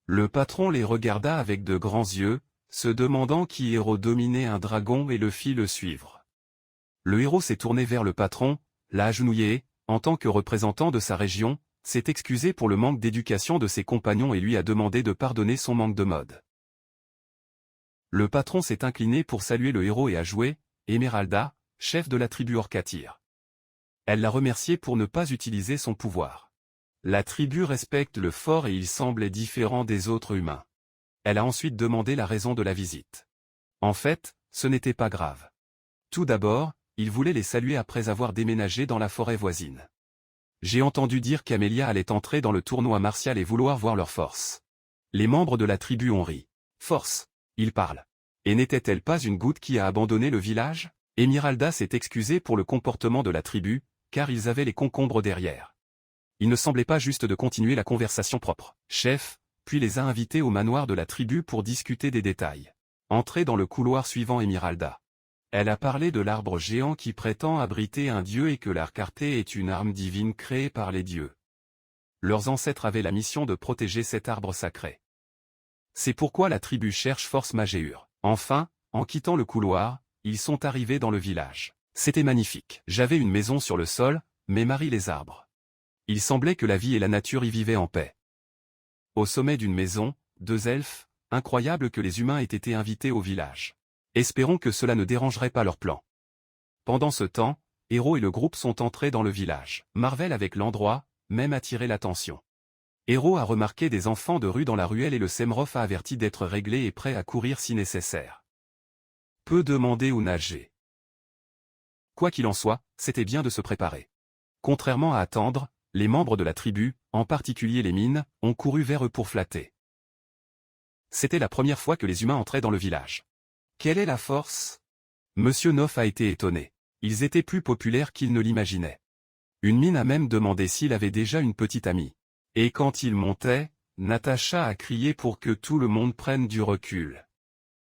Le patron les regarda avec de grands yeux, se demandant qui Hérault dominait un dragon et le fit le suivre. Le héros s'est tourné vers le patron, l'a agenouillé, en tant que représentant de sa région, s'est excusé pour le manque d'éducation de ses compagnons et lui a demandé de pardonner son manque de mode. Le patron s'est incliné pour saluer le héros et a joué, Emeralda, chef de la tribu Orcatyr. Elle l'a remercié pour ne pas utiliser son pouvoir. La tribu respecte le fort et il semblait différent des autres humains. Elle a ensuite demandé la raison de la visite. En fait, ce n'était pas grave. Tout d'abord, il voulait les saluer après avoir déménagé dans la forêt voisine. J'ai entendu dire qu'Amelia allait entrer dans le tournoi martial et vouloir voir leur force. Les membres de la tribu ont ri. Force, il parle. Et n'était-elle pas une goutte qui a abandonné le village? Emeralda s'est excusée pour le comportement de la tribu, car ils avaient les concombres derrière. Il ne semblait pas juste de continuer la conversation propre. Chef, puis les a invités au manoir de la tribu pour discuter des détails. Entrez dans le couloir suivant Emeralda. Elle a parlé de l'arbre géant qui prétend abriter un dieu et que l'arc arté est une arme divine créée par les dieux. leurs ancêtres avaient la mission de protéger cet arbre sacré. C'est pourquoi la tribu cherche force majeure. Enfin, en quittant le couloir, ils sont arrivés dans le village. C'était magnifique. J'avais une maison sur le sol, mais Marie les arbres. Il semblait que la vie et la nature y vivaient en paix. Au sommet d'une maison, 2 elfes, incroyable que les humains aient été invités au village. Espérons que cela ne dérangerait pas leur plan. Pendant ce temps, Héro et le groupe sont entrés dans le village. Marvel avec l'endroit, même attiré l'attention. Héro a remarqué des enfants de rue dans la ruelle et le Semrof a averti d'être réglé et prêt à courir si nécessaire. Peu demander ou nager. Quoi qu'il en soit, c'était bien de se préparer. Contrairement à attendre, les membres de la tribu, en particulier les mines, ont couru vers eux pour flatter. C'était la première fois que les humains entraient dans le village. Quelle est la force? Monsieur Noff a été étonné. Ils étaient plus populaires qu'il ne l'imaginait. Une mine a même demandé s'il avait déjà une petite amie. Et quand il montait, Natacha a crié pour que tout le monde prenne du recul.